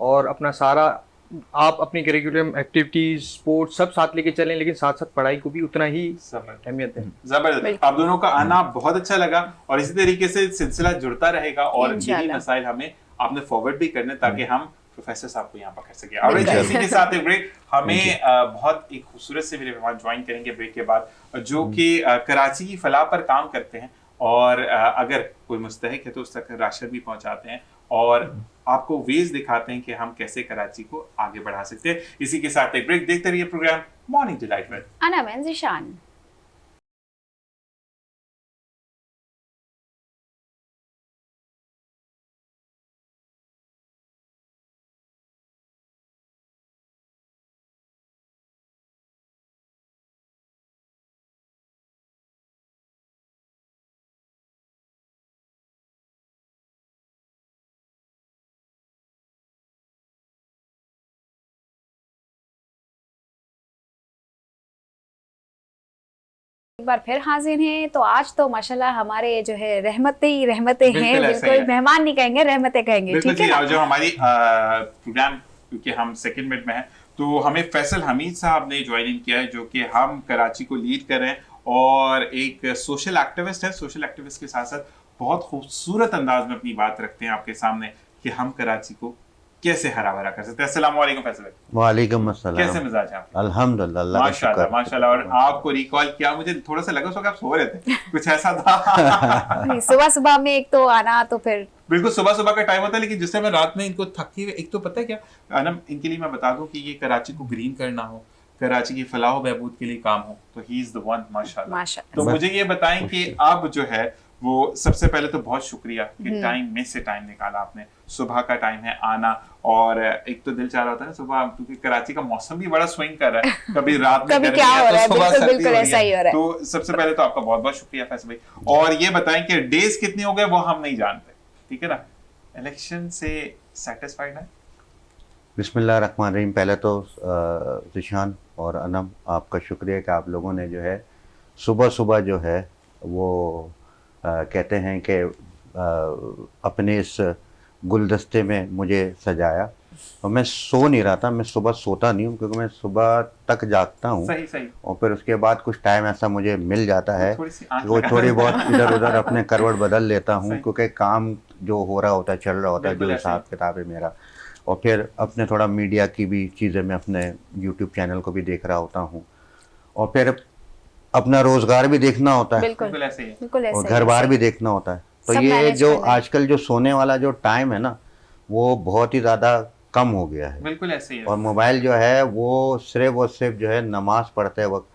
और अपना सारा आप अपनी करिकुलम एक्टिविटीज़, स्पोर्ट्स सब साथ लेके चलें, लेकिन साथ साथ पढ़ाई को भी उतना ही अहमियत है। जबरदस्त। आप दोनों का आना बहुत अच्छा लगा, और इसी तरीके से सिलसिला जुड़ता रहेगा, और यही मसाइल हमें आपने फॉरवर्ड भी करने ताकि हम प्रोफेसर साहब को यहाँ पर कर सके। और इसी के साथ एक ब्रेक, हमें बहुत एक खूबसूरत से मेरे मेहमान ज्वाइन करेंगे ब्रेक के बाद, जो कि कराची की फलाह पर काम करते हैं, और अगर कोई मुस्तहिक है तो उस तक राशन भी पहुंचाते हैं, और आपको वेज दिखाते हैं कि हम कैसे कराची को आगे बढ़ा सकते हैं। इसी के साथ एक ब्रेक, देखते रहिए प्रोग्राम मॉर्निंग डिलाइट में। अना मैं ज़िशान। एक बार फिर हाजिर हैं। तो आज तो माशाल्लाह हमारे जो है रहमतें ही रहमतें हैं, बिल्कुल ऐसा ही बिल्कुल है। मेहमान नहीं कहेंगे, रहमतें कहेंगे, बिल्कुल ठीक है जी। ना? और जो हमारी प्रोग्राम, क्योंकि हम सेकंड मिनट में हैं, तो हमें फैसल हमीद साहब ने ज्वाइन इन किया है, जो कि हम कराची को लीड कर रहे हैं और एक सोशल एक्टिविस्ट है। सोशल एक्टिविस्ट के साथ साथ बहुत खूबसूरत अंदाज में अपनी बात रखते हैं आपके सामने कि हम कराची को कैसे हरा भरा कर सकते हैं। अस्सलाम वालेकुम फैसल भाई, वालेकुम अस्सलाम। कैसे मिजाज है आपके? अल्हम्दुलिल्लाह, अल्लाह का माशाल्लाह शुक्र। माशाल्लाह। और आपको रिकॉल किया, मुझे थोड़ा सा लगा उस वक्त आप सो रहे थे, कुछ ऐसा था। नहीं, सुबह सुबह में एक तो आना, तो फिर बिल्कुल सुबह सुबह का टाइम होता है, लेकिन जिस टाइम मैं रात में इनको थकी हुई, एक तो पता है क्या अनम, इनके लिए मैं बता दूं कि ये कराची को ग्रीन करना हो, कराची की फलाह व बहबूद के लिए काम हो, तो ही इज द वन माशाल्लाह। माशाल्लाह। तो मुझे ये बताएं कि अब जो है वो, सबसे पहले तो बहुत शुक्रिया कि टाइम में से टाइम निकाला आपने। सुबह का टाइम है आना, और एक तो दिल चाह रहा होता है ना सुबह, क्योंकि कराची का मौसम भी बड़ा स्विंग कर रहा है, कभी रात में कभी गर्मी क्या है, हो तो रहा है, सुबह बिल्कुल सर्दी बिल्कुल हो रही ऐसा ही हो रहा है। तो सबसे पहले तो आपका बहुत बहुत शुक्रिया फैसल भाई। और ये बताएं कि डेज कितने हो गए वो हम नहीं जानते, ठीक है ना? इलेक्शन से सेटिस्फाइड है? बिस्मिल्लाहिर्रहमानिर्रहीम। पहले तो ज़िशान और अनम, आपका शुक्रिया कि आप लोगों ने जो है सुबह सुबह जो है वो कहते हैं कि अपने इस गुलदस्ते में मुझे सजाया। और मैं सो नहीं रहा था, मैं सुबह सोता नहीं हूँ क्योंकि मैं सुबह तक जागता हूँ, सही सही। और फिर उसके बाद कुछ टाइम ऐसा मुझे मिल जाता है थोड़ी सी आंख कि वो लगा। थोड़ी बहुत इधर उधर अपने करवट बदल लेता हूँ, सही। क्योंकि काम जो हो रहा होता है, चल रहा होता है, बिल्कुल जो ऐसे हिसाब किताब है मेरा। और फिर अपने थोड़ा मीडिया की भी चीज़ें मैं अपने यूट्यूब चैनल को भी देख रहा होता हूँ, और फिर अपना रोज़गार भी देखना होता है, बिल्कुल बिल्कुल ऐसे ही है। बिल्कुल ऐसा और ही, घर बार ऐसा भी ही। देखना होता है। तो सब ये मैनेज जो करना है। आजकल जो सोने वाला जो टाइम है ना, वो बहुत ही ज़्यादा कम हो गया है। बिल्कुल ऐसे ही है। और मोबाइल जो है वो सिर्फ और सिर्फ जो है नमाज पढ़ते वक्त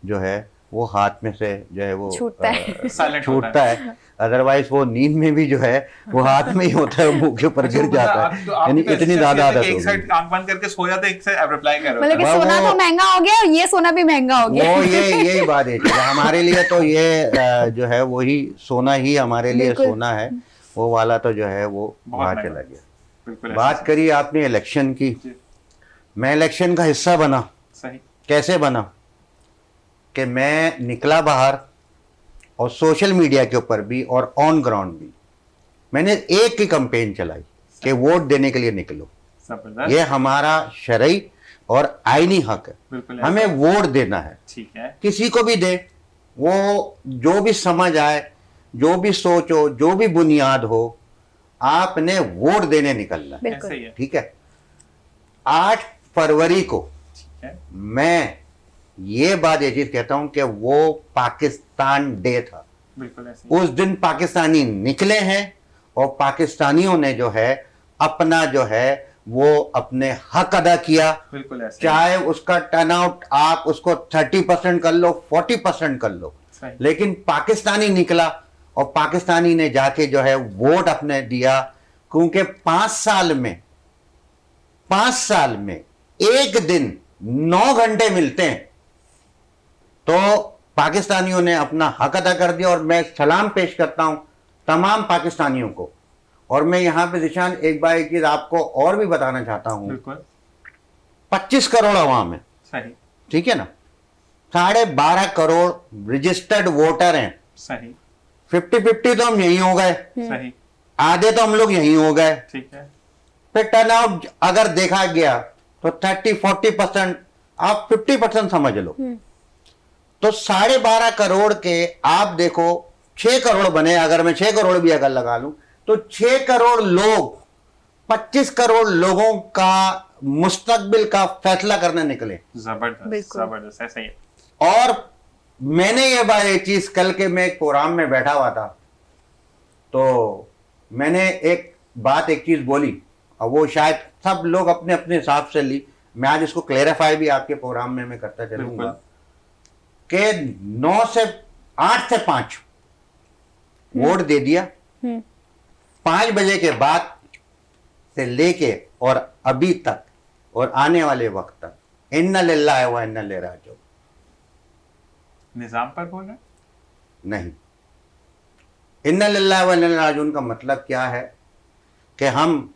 जो है वो हाथ में से जो है वो छूटता है। Silent छूटता है। अदरवाइज वो नींद में भी जो है वो हाथ में ही होता है, मुंह के ऊपर गिर जाता है। यानी इतनी ज़्यादा आदत हो एक गई। साइड आंख बंद करके सो जाते, एक साइड रिप्लाई कर रहे मतलब कि होते हैं। सोना वो- तो महंगा हो गया, और ये सोना भी महंगा हो गया। वो यही बात है कि हमारे लिए तो ये जो है वही सोना ही हमारे लिए बिल्कुल। सोना है। वो वाला तो जो है वो बहुत बाहर महंगा। चला गया। बिल्कुल ऐसे बात करिए आपने इलेक्शन की, जी। मैं इलेक्शन का हिस्सा बना। सही। कैसे बना कि मैं निकला बाहर, और सोशल मीडिया के ऊपर भी और ऑन ग्राउंड भी मैंने एक ही कैंपेन चलाई कि वोट देने के लिए निकलो। जबरदस्त। ये हमारा शरई और आईनी हक है, बिल्कुल ऐसा। हमें वोट देना है। ठीक है। किसी को भी दे, वो जो भी समझ आए, जो भी सोच हो, जो भी बुनियाद हो, आपने वोट देने निकलना है। बिल्कुल। ऐसे ही है। ठीक है। 8 फरवरी को ठीक है। मैं ये बात ये चीज कहता हूं कि वो पाकिस्तान डे था। बिल्कुल ऐसे ही। उस दिन पाकिस्तानी निकले हैं, और पाकिस्तानियों ने जो है अपना जो है वो अपने हक अदा किया। बिल्कुल ऐसे ही। चाहे उसका टर्नआउट आप उसको 30% कर लो, 40% कर लो, सही। लेकिन पाकिस्तानी निकला और पाकिस्तानी ने जाके जो है वोट अपने दिया। क्योंकि 5 साल में एक दिन 9 घंटे मिलते हैं, तो पाकिस्तानियों ने अपना हक अदा कर दिया। और मैं सलाम पेश करता हूं तमाम पाकिस्तानियों को। और मैं यहां पे निशान एक बार एक चीज आपको और भी बताना चाहता हूं। बिल्कुल 25 करोड़ अवाम है, सही। ठीक है ना? 12.5 करोड़ रजिस्टर्ड वोटर हैं। सही। 50-50 तो हम यहीं हो गए, सही। आधे तो हम लोग यहीं हो गए। ठीक है। फिर टर्नआउट अगर देखा गया तो 30-40%, आप 50% समझ लो। तो 12.5 करोड़ के आप देखो 6 करोड़ बने। अगर मैं 6 करोड़ भी अगर लगा लूं तो 6 करोड़ लोग 25 करोड़ लोगों का मुस्तकबिल का फैसला करने निकले। जबरदस्त बिल्कुल। जबरदस्त ऐसे ही है। और मैंने ये बात एक चीज, कल के मैं एक प्रोग्राम में बैठा हुआ था, तो मैंने एक चीज बोली, और वो शायद सब लोग अपने अपने हिसाब से ली। मैं आज इसको क्लेरिफाई भी आपके प्रोग्राम में मैं करता चलूंगा कि 8 से 5 वोट दे दिया। 5 बजे के बाद से लेके और अभी तक और आने वाले वक्त तक, इन्ना लिल्लाहि व इन्ना इलैहि राजिऊन। निजाम पर बोल रहे हैं? नहीं, इन्ना लिल्लाहि व इन्ना इलैहि राजिऊन का मतलब क्या है कि हम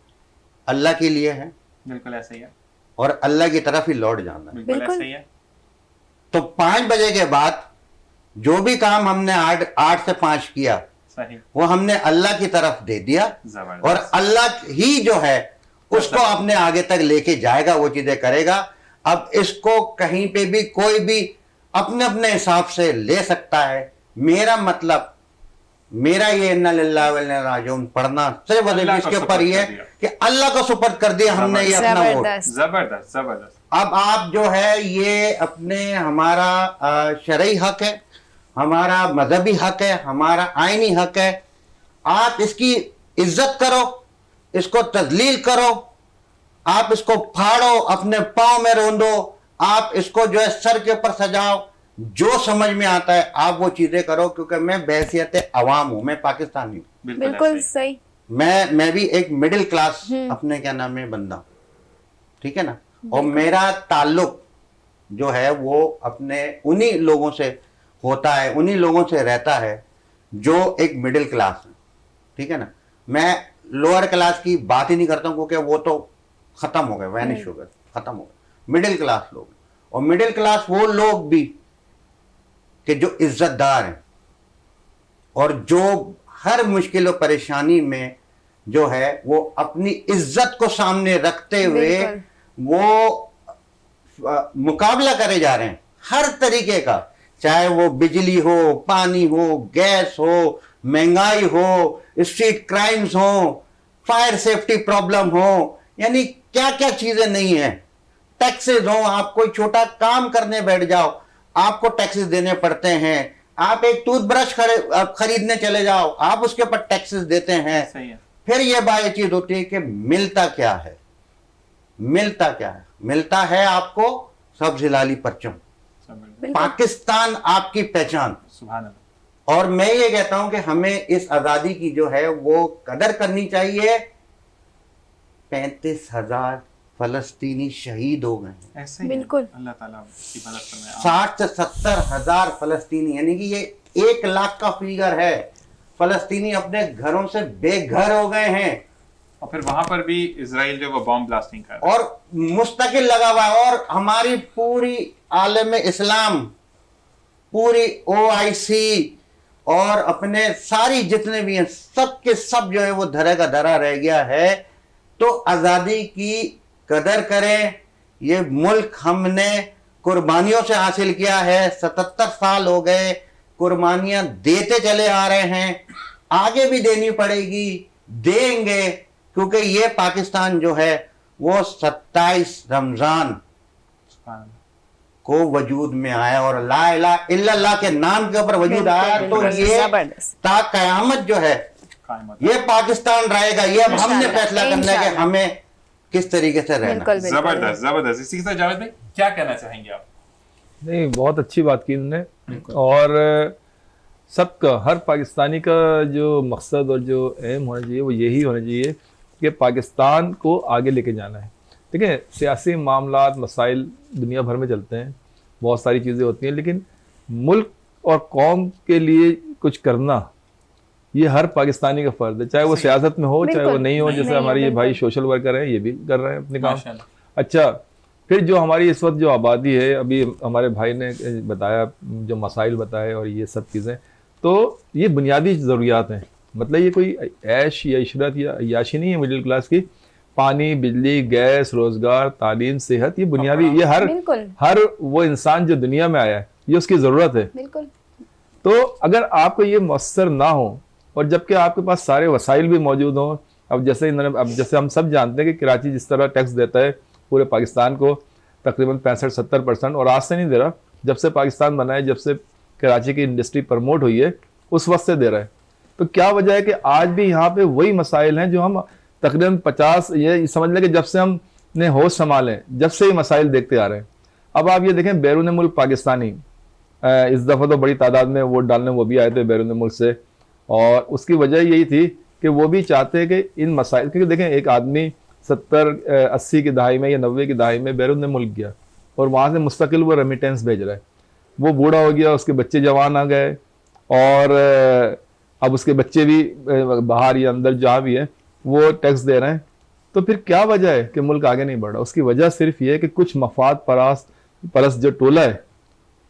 अल्लाह के लिए हैं बिल्कुल ऐसे ही है। और अल्लाह की तरफ ही लौट जाना है। बिल्कुल बिल्कुल। ऐसे ही है। तो 5 बजे के बाद जो भी काम हमने 8 से 5 किया सही, वो हमने अल्लाह की तरफ दे दिया, जबरदस्त। और अल्लाह ही जो है उसको अपने आगे तक लेके जाएगा, वो चीजें करेगा। अब इसको कहीं पे भी कोई भी अपने अपने हिसाब से ले सकता है। मेरा मतलब, मेरा ये इन्ना लिल्लाहि व इन्ना राजिऊन पढ़ना सिर्फ अल्लाह को इसके ऊपर सुपर्द ये कर दिया। कि अल्लाह को सुपर्द कर दिया हमने, ये अपना वोट। जबरदस्त। जबरदस्त जबरदस्त। अब आप जो है ये अपने, हमारा शरई हक है, हमारा मजहबी हक है, हमारा आईनी हक है, आप इसकी इज्जत करो, इसको तजलील करो, आप इसको फाड़ो, अपने पाँव में रोंदो, आप इसको जो है सर के ऊपर सजाओ, जो समझ में आता है आप वो चीजें करो, क्योंकि मैं बहैसियत अवाम हूं, मैं पाकिस्तानी हूं, बिल्कुल ऐसे ही। सही। मैं भी एक मिडिल क्लास अपने क्या नाम है बंदा हूं, ठीक है ना। और मेरा ताल्लुक जो है वो अपने उन्हीं लोगों से होता है, उन्हीं लोगों से रहता है जो एक मिडिल क्लास है, ठीक है ना। मैं लोअर क्लास की बात ही नहीं करता हूं, क्योंकि वो तो खत्म हो गए, वैनिश हो गए, खत्म हो गए। मिडिल क्लास लोग, और मिडिल क्लास वो लोग भी कि जो इज्जतदार हैं और जो हर मुश्किल और परेशानी में जो है वो अपनी इज्जत को सामने रखते हुए बिल्कुल। वो मुकाबला करे जा रहे हैं हर तरीके का, चाहे वो बिजली हो, पानी हो, गैस हो, महंगाई हो, स्ट्रीट क्राइम्स हो, फायर सेफ्टी प्रॉब्लम हो, यानी क्या क्या चीजें नहीं है, टैक्सेस हो, आप कोई छोटा काम करने बैठ जाओ आपको टैक्सेस देने पड़ते हैं, आप एक टूथब्रश खरीदने चले जाओ आप उसके ऊपर टैक्सेस देते हैं। सही है। फिर यह बात चीज होती है कि मिलता क्या है, मिलता क्या है, मिलता है आपको सब्ज हिलाली परचम, जबरदस्त। पाकिस्तान आपकी पहचान। सुभान अल्लाह। और मैं ये कहता हूं कि हमें इस आजादी की जो है वो कदर करनी चाहिए। 35,000 फलस्तीनी शहीद हो गए हैं, ऐसे ही है। बिल्कुल। अल्लाह ताला की मदद फरमाए। 60 से 70,000 फलस्तीनी, यानी कि ये 1 लाख का फिगर है, फलस्तीनी अपने घरों से बेघर हो गए हैं, और फिर वहां पर भी इजराइल जो वो बॉम्ब ब्लास्टिंग कर रहा है। और मुस्तकिल लगा हुआ है। और हमारी पूरी आलम इस्लाम, पूरी OIC और अपने सारी जितने भी हैं सब के सब जो है वो धरा का धरा रह गया है। तो आज़ादी की कदर करें। ये मुल्क हमने कुर्बानियों से हासिल किया है, 77 साल हो गए कुर्बानियां देते चले आ रहे हैं, आगे भी देनी पड़ेगी, देंगे, क्योंकि ये पाकिस्तान जो है वो 27 रमजान सुभान अल्लाह। को वजूद में आया, और ला इलाहा इल्लल्लाह के नाम के ऊपर वजूद आया। तो बिल्कुल, ये जबरदस्त। ता कयामत जो है कायम ये पाकिस्तान रहेगा। ये अब हमने इंशाल्लाह, फैसला करना है कि इंशाल्लाह। हमें किस तरीके से रहना है। बिल्कुल बिल्कुल। जबरदस्त जबरदस्त। इसी के साथ जावेद भाई क्या कहना चाहेंगे आप? नहीं, बहुत अच्छी बात की उन्होंने। और सबका, हर पाकिस्तानी का जो मकसद और जो एम होना चाहिए वो यही होना चाहिए कि पाकिस्तान को आगे लेके जाना है। ठीक है, सियासी मामलात मसाइल दुनिया भर में चलते हैं, बहुत सारी चीज़ें होती हैं, लेकिन मुल्क और कौम के लिए कुछ करना ये हर पाकिस्तानी का फ़र्ज़ है, चाहे वो सियासत में हो चाहे वो बिल्कुल, नहीं हो। नहीं जैसे हो, हमारे ये भाई बिल्कुल। सोशल वर्कर हैं, ये भी कर रहे हैं अपने काम। माशाल्लाह। अच्छा, फिर जो हमारी इस वक्त जो आबादी है, अभी हमारे भाई ने बताया, जो मसाइल बताए और ये सब चीज़ें, तो ये बुनियादी ज़रूरियात हैं। मतलब ये कोई ऐश या इशरत या अय्याशी नहीं है मिडिल क्लास की। पानी, बिजली, गैस, रोज़गार, तालीम, सेहत, ये बुनियादी, ये बिल्कुल हर वो इंसान जो दुनिया में आया है ये उसकी ज़रूरत है। बिल्कुल। तो अगर आपको ये मौसर ना हो और जबकि आपके पास सारे वसाइल भी मौजूद हों, अब जैसे हम सब जानते हैं कि कराची जिस तरह टैक्स देता है पूरे पाकिस्तान को, तकरीबन 65-70%, और आज से नहीं दे रहा, जब से पाकिस्तान बना है, जब से कराची की इंडस्ट्री प्रमोट हुई है उस वक्त से दे रहा है। तो क्या वजह है कि आज भी यहाँ पे वही मसाइल हैं जो हम तकरीबन 50, ये समझ लें कि जब से हमने होश संभाले, जब से ये मसाइल देखते आ रहे हैं। अब आप ये देखें, बैरून मुल्क पाकिस्तानी इस दफ़ा तो बड़ी तादाद में वोट डालने वो भी आए थे बैरून मुल्क से, और उसकी वजह यही थी कि वो भी चाहते हैं कि इन मसाइल, क्योंकि देखें एक आदमी 70-80 की दहाई में या 90 की दहाई में बैरून मुल्क गया और वहाँ से मुस्तकिल वो रेमिटेंस भेज रहा है, वो बूढ़ा हो गया, उसके बच्चे जवान आ गए, और अब उसके बच्चे भी बाहर या अंदर जहाँ भी है वो टैक्स दे रहे हैं। तो फिर क्या वजह है कि मुल्क आगे नहीं बढ़ रहा? उसकी वजह सिर्फ ये है कि कुछ मफाद परस्त जो टोला है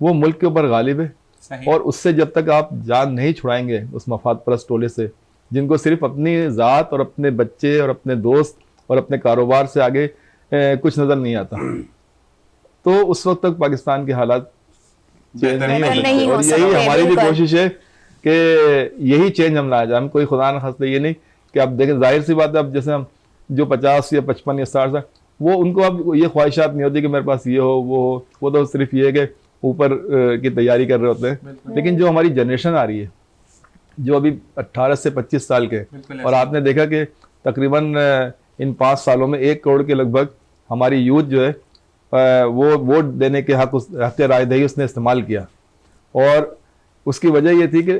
वो मुल्क के ऊपर गालिब है, सही। और उससे जब तक आप जान नहीं छुड़ाएंगे उस मफाद परस्त टोले से, जिनको सिर्फ अपनी ज़ात और अपने बच्चे और अपने दोस्त और अपने कारोबार से आगे कुछ नज़र नहीं आता, तो उस वक्त तक पाकिस्तान के हालात चेंज नहीं हो नहीं सकते। हो और यही सकते, हमारी भी बिल्कुल। कोशिश है कि यही चेंज हम लाया जाए। हम कोई खुदा न खास्ता ये नहीं कि आप देखें, जाहिर सी बात है, अब जैसे हम जो 50 या 55 या 60 साल, वो उनको अब ये ख्वाहिशात नहीं होती कि मेरे पास ये हो वो हो, वो तो सिर्फ ये है कि ऊपर की तैयारी कर रहे होते हैं। लेकिन जो हमारी जनरेशन आ रही है, जो अभी 18 से 25 साल के, और आपने देखा कि तकरीबन इन 5 सालों में 1 करोड़ के लगभग हमारी यूथ जो है वो वोट देने के हक रायदही उसने इस्तेमाल किया। और उसकी वजह ये थी कि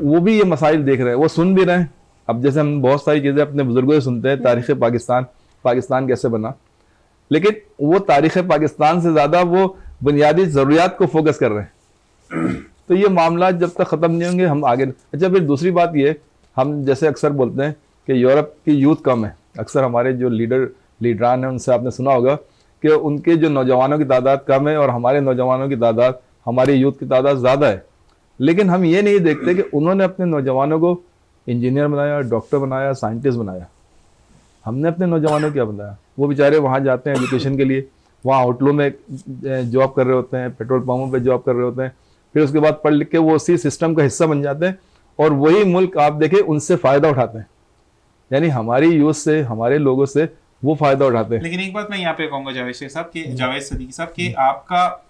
वो भी ये मसाइल देख रहे हैं, वो सुन भी रहे हैं। अब जैसे हम बहुत सारी चीज़ें अपने बुजुर्गों से सुनते हैं, तारीख़ पाकिस्तान कैसे बना, लेकिन वो तारीख़ पाकिस्तान से ज़्यादा वो बुनियादी ज़रूरियात को फोकस कर रहे हैं। तो ये मामला जब तक ख़त्म नहीं होंगे हम आगे। अच्छा, फिर दूसरी बात ये, हम जैसे अक्सर बोलते हैं कि यूरोप की यूथ कम है। अक्सर हमारे जो लीडरान हैं उनसे आपने सुना होगा कि उनके जो नौजवानों की तादाद कम है और हमारे नौजवानों की तादाद, हमारी यूथ की तादाद ज़्यादा है। लेकिन हम ये नहीं देखते कि उन्होंने अपने नौजवानों को इंजीनियर बनाया, डॉक्टर बनाया, साइंटिस्ट बनाया। हमने अपने नौजवानों क्या बनाया? वो बेचारे वहाँ जाते हैं एजुकेशन के लिए, वहाँ होटलों में जॉब कर रहे होते हैं, पेट्रोल पंपों पे जॉब कर रहे होते हैं, फिर उसके बाद पढ़ लिख के वो उसी सिस्टम का हिस्सा बन जाते हैं, और वही मुल्क आप देखें उनसे फ़ायदा उठाते हैं। यानी हमारी यूथ से, हमारे लोगों से वो फ़ायदा उठाते हैं। लेकिन एक बात मैं यहाँ पे कहूँगा जावेद शेख साहब कि जावेद सदीकी साहब कि आपका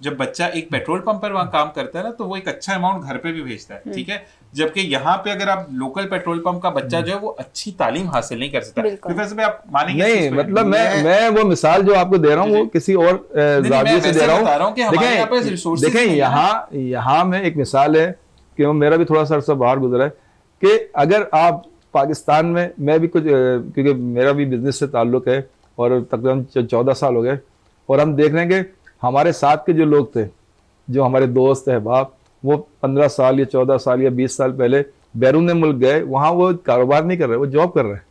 जब बच्चा एक पेट्रोल पंप पर वहाँ काम करता है ना, तो वो एक अच्छा अमाउंट घर पे भी भेजता है, ठीक है। जबकि यहाँ पे अगर आप लोकल पेट्रोल पंप का बच्चा जो है वो अच्छी तालीम हासिल नहीं कर सकता। तो वैसे आप मानेंगे नहीं, मतलब मैं वो मिसाल जो आपको दे रहा हूँ वो किसी और जाविये से दे रहा हूँ। देखें यहाँ में एक मिसाल है कि वो मेरा भी थोड़ा सा अर्सा बाहर गुजरा है कि अगर आप पाकिस्तान में, मैं भी कुछ क्योंकि मेरा भी बिजनेस से ताल्लुक है और तकरीबन 14 साल हो गए, और हम देख रहे हैं कि हमारे साथ के जो लोग थे, जो हमारे दोस्त अहबाब, वो 15 साल या 14 साल या 20 साल पहले बैरून मुल्क गए, वहाँ वो कारोबार नहीं कर रहे, वो जॉब कर रहे हैं।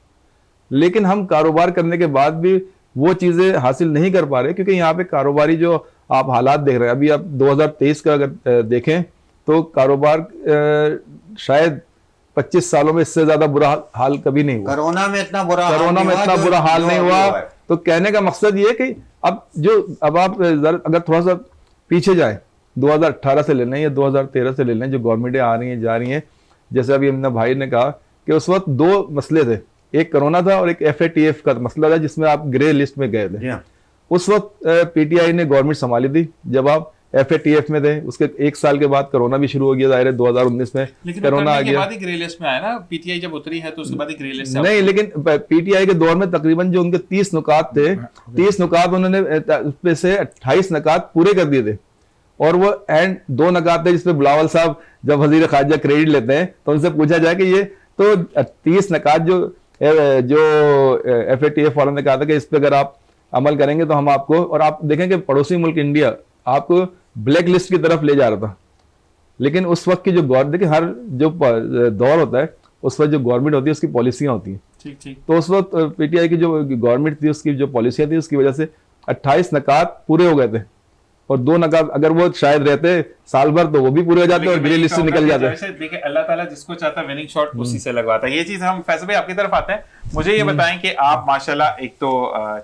लेकिन हम कारोबार करने के बाद भी वो चीज़ें हासिल नहीं कर पा रहे, क्योंकि यहाँ पे कारोबारी जो आप हालात देख रहे हैं, अभी आप 2023 का अगर देखें तो कारोबार शायद 25 सालों में इससे ज़्यादा बुरा हाल कभी नहीं हुआ। कोरोना में इतना बुरा हाल नहीं हुआ। तो कहने का मकसद ये कि अब आप अगर थोड़ा सा पीछे जाएं, 2018 से ले लें या 2013 से ले लें, जो गवर्नमेंटें आ रही हैं जा रही हैं, जैसे अभी अपने भाई ने कहा कि उस वक्त 2 मसले थे, एक कोरोना था और एक FATF का मसला था जिसमें आप ग्रे लिस्ट में गए थे। उस वक्त PTI ने गवर्नमेंट संभाली थी जब आप FATF में थे। उसके 1 साल के बाद कोरोना भी शुरू हो गया, जाहिर है 2019 में कोरोना आ गया। ग्रे लिस्ट में आया ना, PTI जब उतरी है तो उसके बाद ग्रे लिस्ट नहीं, लेकिन PTI के दौर में तकरीबन जो उनके 30 नुकात थे, 30 नुकात उन्होंने उसमें से 28 नुकात पूरे कर दिए थे, और वो एंड 2 नुकात थे जिसपे बिलावल साहब जब वजीर खारजा क्रेडिट लेते हैं तो उनसे पूछा जाए कि ये तो 30 नुकात जो FATF वालों ने कहा था कि इस पे अगर आप अमल करेंगे तो हम आपको, और आप देखें कि पड़ोसी मुल्क इंडिया आपको ब्लैक लिस्ट की तरफ ले जा रहा था। लेकिन उस वक्त की जो गवर्नमेंट, देखिए हर जो दौर होता है उस वक्त जो गवर्नमेंट होती है उसकी पॉलिसियाँ होती हैं। ठीक। तो उस वक्त PTI की जो गवर्नमेंट थी उसकी जो पॉलिसियाँ थी उसकी वजह से 28 नुकात पूरे हो गए थे, और 2 नुकात अगर वो शायद रहते साल भर तो वो भी पूरे हो जाते और ग्रे लिस्ट से निकल जाते। देखिए अल्लाह ताला जिसको चाहता है विनिंग शॉट उसी से लगवाता है। ये चीज हम फैसल भाई आपकी तरफ आते हैं। मुझे ये बताएं कि आप माशाल्लाह एक तो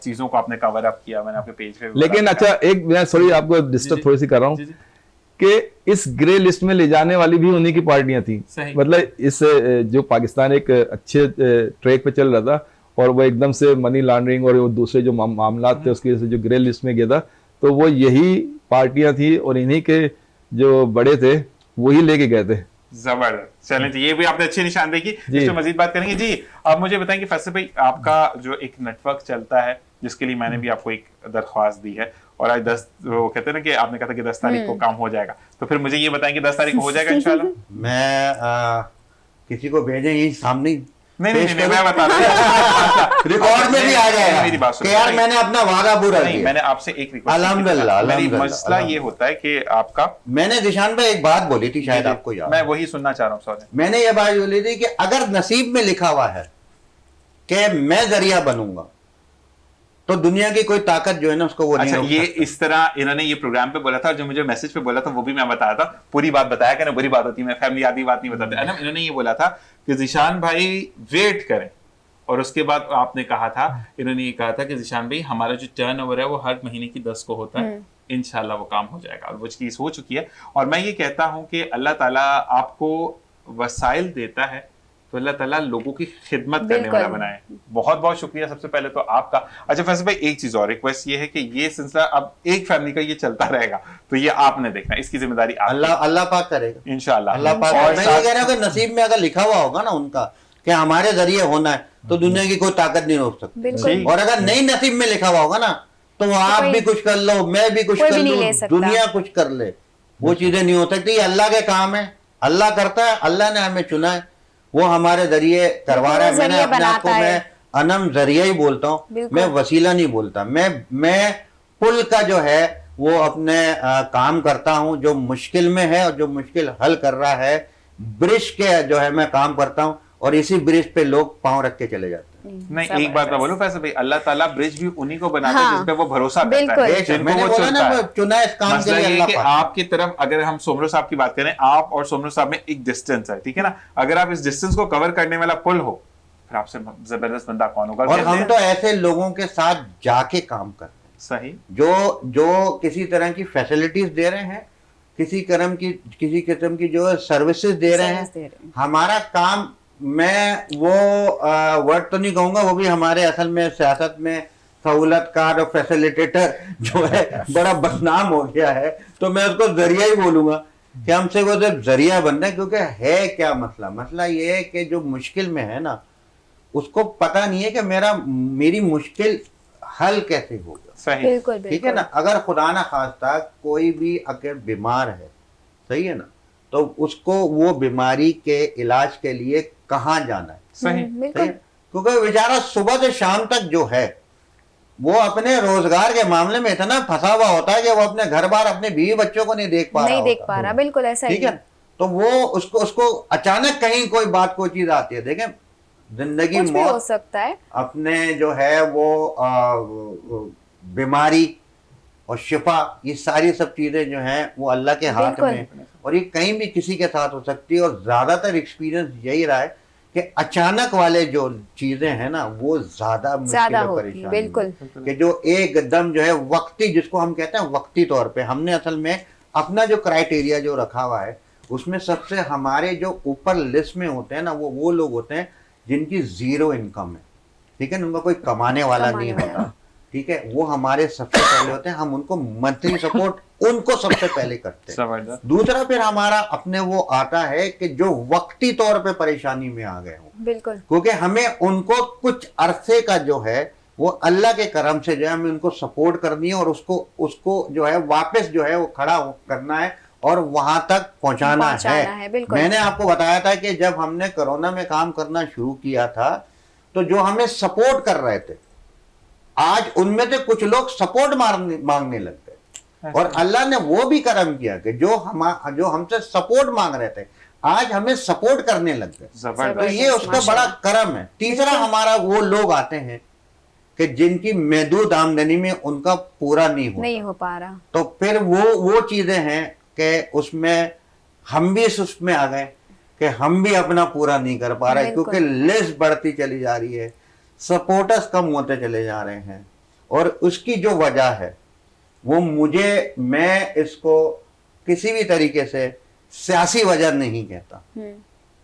चीजों को आपने कवर अप किया, मैंने आपके पेज पे, लेकिन अच्छा एक मैं सॉरी आपको डिस्टर्ब थोड़ी सी कर रहा हूँ कि इस ग्रे लिस्ट में ले जाने वाली भी उन्हीं की पार्टियां थी। मतलब इस जो पाकिस्तान एक अच्छे ट्रैक पे चल रहा था और वो एकदम से मनी लॉन्ड्रिंग और वो दूसरे जो मामला थे उसकी वजह से जो ग्रे लिस्ट में गया था, तो वो यही पार्टियां थी और इन्हीं के जो बड़े थे वही लेके गए थे। जबरदस्त। चलें जी, ये भी आपने अच्छी निशानदेही की, इस पर मजीद बात करेंगे। जी आप मुझे बताएं कि फैसल भाई आपका जो एक नेटवर्क चलता है जिसके लिए मैंने भी आपको एक दरख्वास्त दी है, और आज 10 वो कहते हैं ना कि आपने कहा था कि 10 तारीख को काम हो जाएगा, तो फिर मुझे ये बताएं कि 10 तारीख को हो जाएगा इंशाल्लाह? मैं किसी को भेजें यही सामने नहीं, मैं बता रहा हूं रिकॉर्ड में भी आ जाएगा मेरी बात सुनो कि यार मैंने अपना वादा पूरा किया। मैंने आपसे एक रिक्वेस्ट, अल्हम्दुलिल्लाह, मेरी मसला ये होता है कि आपका, मैंने दिशान भाई एक बात बोली थी, शायद आपको याद, मैं वही सुनना चाह रहा हूँ। सॉरी, मैंने ये बात बोली थी कि अगर नसीब में लिखा हुआ है कि मैं जरिया बनूंगा तो दुनिया की कोई ताकत जो है ना उसको वो नहीं अच्छा, रोक ये सकती। इस तरह इन्होंने ये प्रोग्राम पे बोला था, और जो मुझे मैसेज पे बोला था वो भी मैं बताया था, पूरी बात बताया कि ना बुरी बात होती है, मैं फैमिली आदि बात नहीं बताते। अनम, इन्होंने ये बोला था कि ज़ीशान भाई वेट करें, और उसके बाद आपने कहा था, इन्होंने ये कहा था कि ज़ीशान भाई हमारा जो टर्नओवर है वो हर महीने की 10 को होता है, इंशाल्लाह वो काम हो जाएगा, और वो चीज़ हो चुकी है। और मैं ये कहता हूँ कि अल्लाह ताला आपको वसाइल देता है तो अल्लाह ताला लोगों की खिदमत करने बिल्कुल। वाला बनाए। बहुत बहुत शुक्रिया सबसे पहले तो आपका। अच्छा फैसल भाई, एक चीज और रिक्वेस्ट ये है कि ये सिलसिला अब एक फैमिली का ये चलता रहेगा, तो ये आपने देखना, इसकी जिम्मेदारी अल्लाह अल्लाह पाक करेगा, इंशाल्लाह। अल्लाह पाक। और मैं ये साथ- कह रहा हूँ कि नसीब में अगर लिखा हुआ होगा ना उनका कि हमारे जरिए होना है, तो दुनिया की कोई ताकत नहीं रोक सकती। बिल्कुल। और अगर नहीं नसीब में लिखा हुआ होगा ना, तो आप कोई- भी कुछ कर लो, मैं भी कुछ कोई कर भी नहीं लूं, ले सकता। दुनिया कुछ कर ले, वो चीजें नहीं हो सकती। ये अल्लाह के काम है, अल्लाह करता है, अल्लाह ने हमें चुना है, वो हमारे जरिए करवा रहा है। मैंने जरिए अपने आप को बनाता है। मैं अनम जरिया ही बोलता हूँ, बिल्कुल। मैं वसीला नहीं बोलता। मैं पुल का जो है वो अपने काम करता हूँ, जो मुश्किल में है और जो मुश्किल हल कर रहा है, ब्रिज के जो है मैं काम करता हूँ, और इसी ब्रिज पे लोग पांव रख के चले जाते हैं। नहीं, एक बात मैं बोलूं फैसल भाई, अल्लाह ताला ब्रिज भी उन्हीं को बनाता है हाँ, जिस पे वो भरोसा करता बिल्कुल। है, बेशक, जिनको मैंने वो बोला चुनता ना, है। वो चुना है इस काम के मसला लिए ये है अल्लाह कि पाक। आपकी तरफ अगर हम सोमरो साहब की बात करें, आप और सोमरो साहब में एक डिस्टेंस है, ठीक है ना, अगर आप इस डिस्टेंस को कवर करने वाला पुल हो, फिर आपसे जबरदस्त बंदा कौन होगा? और हम तो ऐसे लोगों के साथ जाके काम कर रहे हैं सही, जो किसी तरह की फैसिलिटीज दे रहे हैं, किसी किस्म की जो सर्विसेज दे रहे सर्विस दे रहे हैं। हमारा काम, मैं वो वर्ड तो नहीं कहूंगा, वो भी हमारे असल में सियासत में सहूलतकार और फैसिलिटेटर जो है बड़ा बदनाम हो गया है, तो मैं उसको जरिया ही बोलूंगा कि हमसे वो सिर्फ जरिया बन रहे हैं। क्योंकि है क्या मसला ये है कि जो मुश्किल में है ना, उसको पता नहीं है कि मेरी मुश्किल हल कैसे होगा। सही, बिल्कुल ठीक है ना। अगर खुदा ना खास्ता कोई भी अगर बीमार है, सही है ना, तो उसको वो बीमारी के इलाज के लिए कहाँ जाना है, सही, सही बिल्कुल। है? क्योंकि बेचारा सुबह से शाम तक जो है वो अपने रोजगार के मामले में इतना फंसा हुआ होता है कि वो अपने घर बार, अपने बीवी बच्चों को नहीं देख पा रहा नहीं देख होता। पा रहा, बिल्कुल ऐसा ही ठीक है। तो वो उसको अचानक कहीं कोई बात, कोई चीज आती है। देखें, जिंदगी कुछ भी हो मौत सकता है। अपने जो है वो बीमारी और शिफा, ये सारी सब चीजें जो हैं वो अल्लाह के हाथ बिल्कुल। में, और ये कहीं भी किसी के साथ हो सकती है। और ज्यादातर एक्सपीरियंस यही रहा है कि अचानक वाले जो चीजें हैं ना, वो ज्यादा मुश्किल ज्यादा और होती, परेशानी बिल्कुल। है। कि जो एकदम जो है वक्ती, जिसको हम कहते हैं वक्ती तौर पे, हमने असल में अपना जो क्राइटेरिया जो रखा हुआ है, उसमें सबसे हमारे जो ऊपर लिस्ट में होते हैं ना, वो लोग होते हैं जिनकी जीरो इनकम है। ठीक है ना, उनका कोई कमाने वाला नहीं होता। ठीक है, वो हमारे सबसे पहले होते हैं, हम उनको मंथली सपोर्ट उनको सबसे पहले करते हैं। जबरदस्त। दूसरा फिर हमारा अपने वो आता है कि जो वक्ती तौर पे परेशानी में आ गए हो, बिल्कुल। क्योंकि हमें उनको कुछ अरसे का जो है वो अल्लाह के करम से जो है हमें उनको सपोर्ट करनी है, और उसको जो है वापस जो है वो खड़ा करना है और वहां तक पहुंचाना है। बिल्कुल। मैंने आपको बताया था कि जब हमने कोरोना में काम करना शुरू किया था, तो जो हमें सपोर्ट कर रहे थे, आज उनमें से कुछ लोग सपोर्ट मांगने लग गए। और अल्लाह ने वो भी करम किया कि जो हमसे सपोर्ट मांग रहे थे, आज हमें सपोर्ट करने लग गए। जबरदस्त। तो ये उसका बड़ा करम है। तीसरा हमारा वो लोग आते हैं कि जिनकी महदूद आमदनी में उनका पूरा नहीं हो पा रहा, तो फिर वो चीजें हैं कि उसमें हम भी उसमें आ गए कि हम भी अपना पूरा नहीं कर पा रहे, क्योंकि लिस्ट बढ़ती चली जा रही है, सपोर्टर्स कम होते चले जा रहे हैं। और उसकी जो वजह है वो मैं इसको किसी भी तरीके से सियासी वजह नहीं कहता,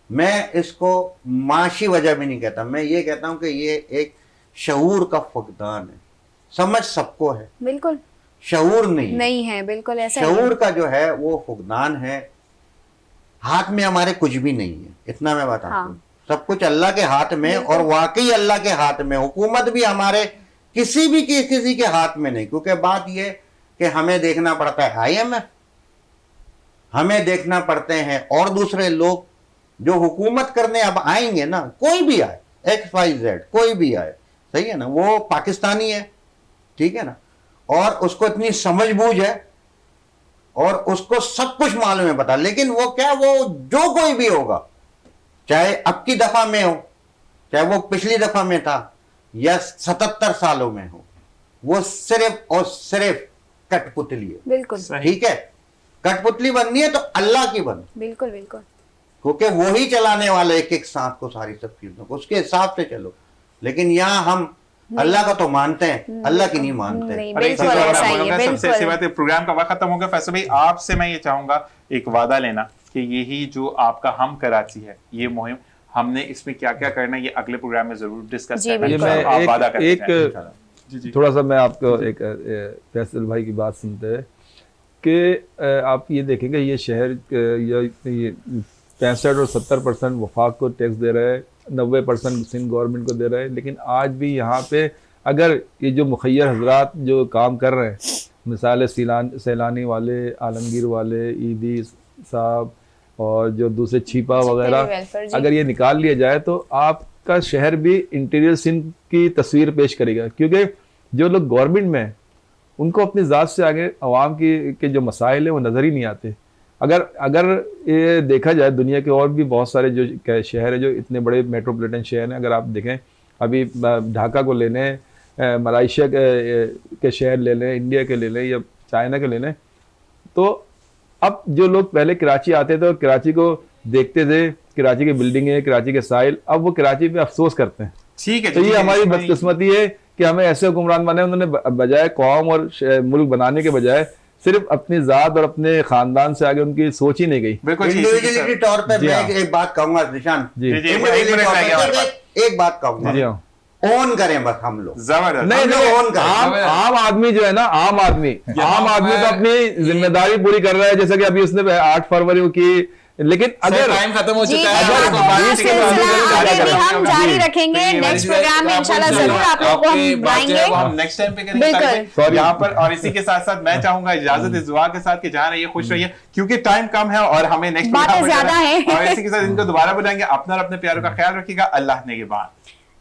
मैं इसको माशी वजह भी नहीं कहता। मैं ये कहता हूं कि ये एक शऊर का फुकदान है। समझ सबको है, बिल्कुल, शऊर नहीं है, बिल्कुल ऐसा शऊर का जो है वो फुकदान है। हाथ में हमारे कुछ भी नहीं है, इतना मैं बताता हूँ। सब कुछ अल्लाह के हाथ में, और वाकई अल्लाह के हाथ में। हुकूमत भी हमारे किसी के हाथ में नहीं, क्योंकि बात यह कि हमें देखना पड़ता है IMF, हमें देखना पड़ते हैं और दूसरे लोग जो हुकूमत करने अब आएंगे ना, कोई भी आए, XYZ कोई भी आए, सही है ना, वो पाकिस्तानी है, ठीक है ना, और उसको इतनी समझबूझ है और उसको सब कुछ मालूम है पता। लेकिन वो जो कोई भी होगा, चाहे अब की दफा में हो, चाहे वो पिछली दफा में था, या 77 सालों में हो, वो सिर्फ और सिर्फ कठपुतली है। बिल्कुल सही। ठीक है, कठपुतली बननी है तो अल्लाह की बन, बिल्कुल बिल्कुल। क्योंकि वो ही चलाने वाले एक एक सांस को, सारी सब चीजों को, उसके हिसाब से चलो। लेकिन यहाँ हम अल्लाह का तो मानते हैं, अल्लाह की नहीं मानते। नहीं, और एक चीज़ बिल्कुल और ऐसा मैं ही है, बोलूंगा, सबसे अच्छी बिल्कुल। बात है, प्रोग्राम का वक्त खत्म हो गया। फैसल भाई, आपसे मैं ये चाहूंगा एक वादा लेना कि यही जो आपका हम कराची है, ये मुहिम, हमने इसमें क्या क्या करना है, ये अगले प्रोग्राम में जरूर डिस्कस जी, करना है। ये बिल्कुल। मैं आप वादा करते एक हैं। जी जी। थोड़ा सा मैं आपको एक फैसल भाई की बात सुनते हैं कि आप ये देखेंगे ये शहर ये 65 और 70% वफाक को टैक्स दे रहा है, 90% सिंध गवर्नमेंट को दे रहा है, लेकिन आज भी यहाँ पे अगर ये जो मुखैर हजरात जो काम कर रहे हैं, मिसाल सैलानी वाले, आलमगीर वाले, ईदी साहब और जो दूसरे छिपा वगैरह, welfare जी। अगर ये निकाल लिया जाए तो आपका शहर भी इंटीरियर सिंध की तस्वीर पेश करेगा। क्योंकि जो लोग गवर्नमेंट में हैं उनको अपनी ज़ात से आगे अवाम की के जो मसाइल हैं वो नज़र ही नहीं आते। अगर ये देखा जाए, दुनिया के और भी बहुत सारे जो शहर है जो इतने बड़े मेट्रोपॉलिटन शहर हैं, अगर आप देखें अभी ढाका को ले लें, मलेशिया के शहर ले लें, इंडिया के ले लें या चाइना के ले लें, तो अब जो लोग पहले कराची आते थे और कराची को देखते थे, कराची की बिल्डिंगें, कराची के साहिल, अब वो कराची पे अफसोस करते हैं। ठीक है तो जी, ये ठीक है, हमारी इसमें- बदकिस्मती है कि हमें ऐसे हुक्मरान बने, उन्होंने बजाय कौम और मुल्क बनाने के बजाय सिर्फ अपनी ज़ात और अपने ख़ानदान से आगे उनकी सोच ही नहीं गई। बिल्कुल जी, इंडिविजुअलिटी तौर पे जी मैं हाँ। एक बात कहूंगा निशान, जी जी, जी, इंडिविजुअलिटी तौर पे एक मिनट सिर्फ एक बात कहूंगा, जी हाँ। ओन करें बस हम लोग। जबरदस्त। नहीं हम लोग नहीं, ओन करें। आम आदमी जो है ना, आम आदमी तो अपनी जिम्मेदारी पूरी कर रहा है, जैसे कि अभी उसने 8 फरवरी को की, लेकिन अगर टाइम खत्म हो जी, चुका है। अगर आपको बात ये करने के बाद सिलसिला क्या आगे भी करें? हम जारी जी। रखेंगे, तो ये नेक्स्ट वाली प्रोग्राम में चीज़ इंशाल्लाह आपको जरूर आप लोगों को आपकी हम बात जो है वो बुलाएंगे। हम नेक्स्ट टाइम पे करेंगे। बिल्कुल। ताकि Sorry। यहाँ पर, और इसी के साथ साथ मैं चाहूंगा इजाजत इस दुआ के साथ कि जहाँ रहिए खुश रहिए, क्योंकि टाइम कम है और हमें नेक्स्ट बातें ज्यादा हैं। और इसी के साथ इनको दोबारा बुलाएंगे। अपना और अपने प्यारों का ख्याल रखिएगा। अल्लाह ने के बाद।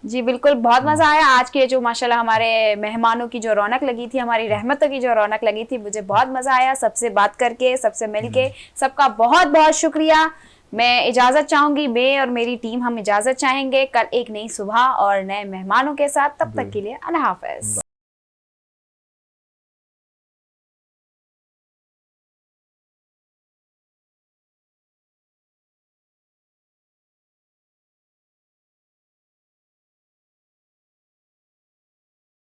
जी बिल्कुल, बहुत मजा आया आज के जो माशाल्लाह हमारे मेहमानों की जो रौनक लगी थी, हमारी रहमतों की जो रौनक लगी थी, मुझे बहुत मजा आया सबसे बात करके, सबसे मिलके। सबका बहुत बहुत शुक्रिया। मैं इजाजत चाहूंगी, मैं और मेरी टीम हम इजाजत चाहेंगे कल एक नई सुबह और नए मेहमानों के साथ। तब तक के लिए अल्लाह हाफिज।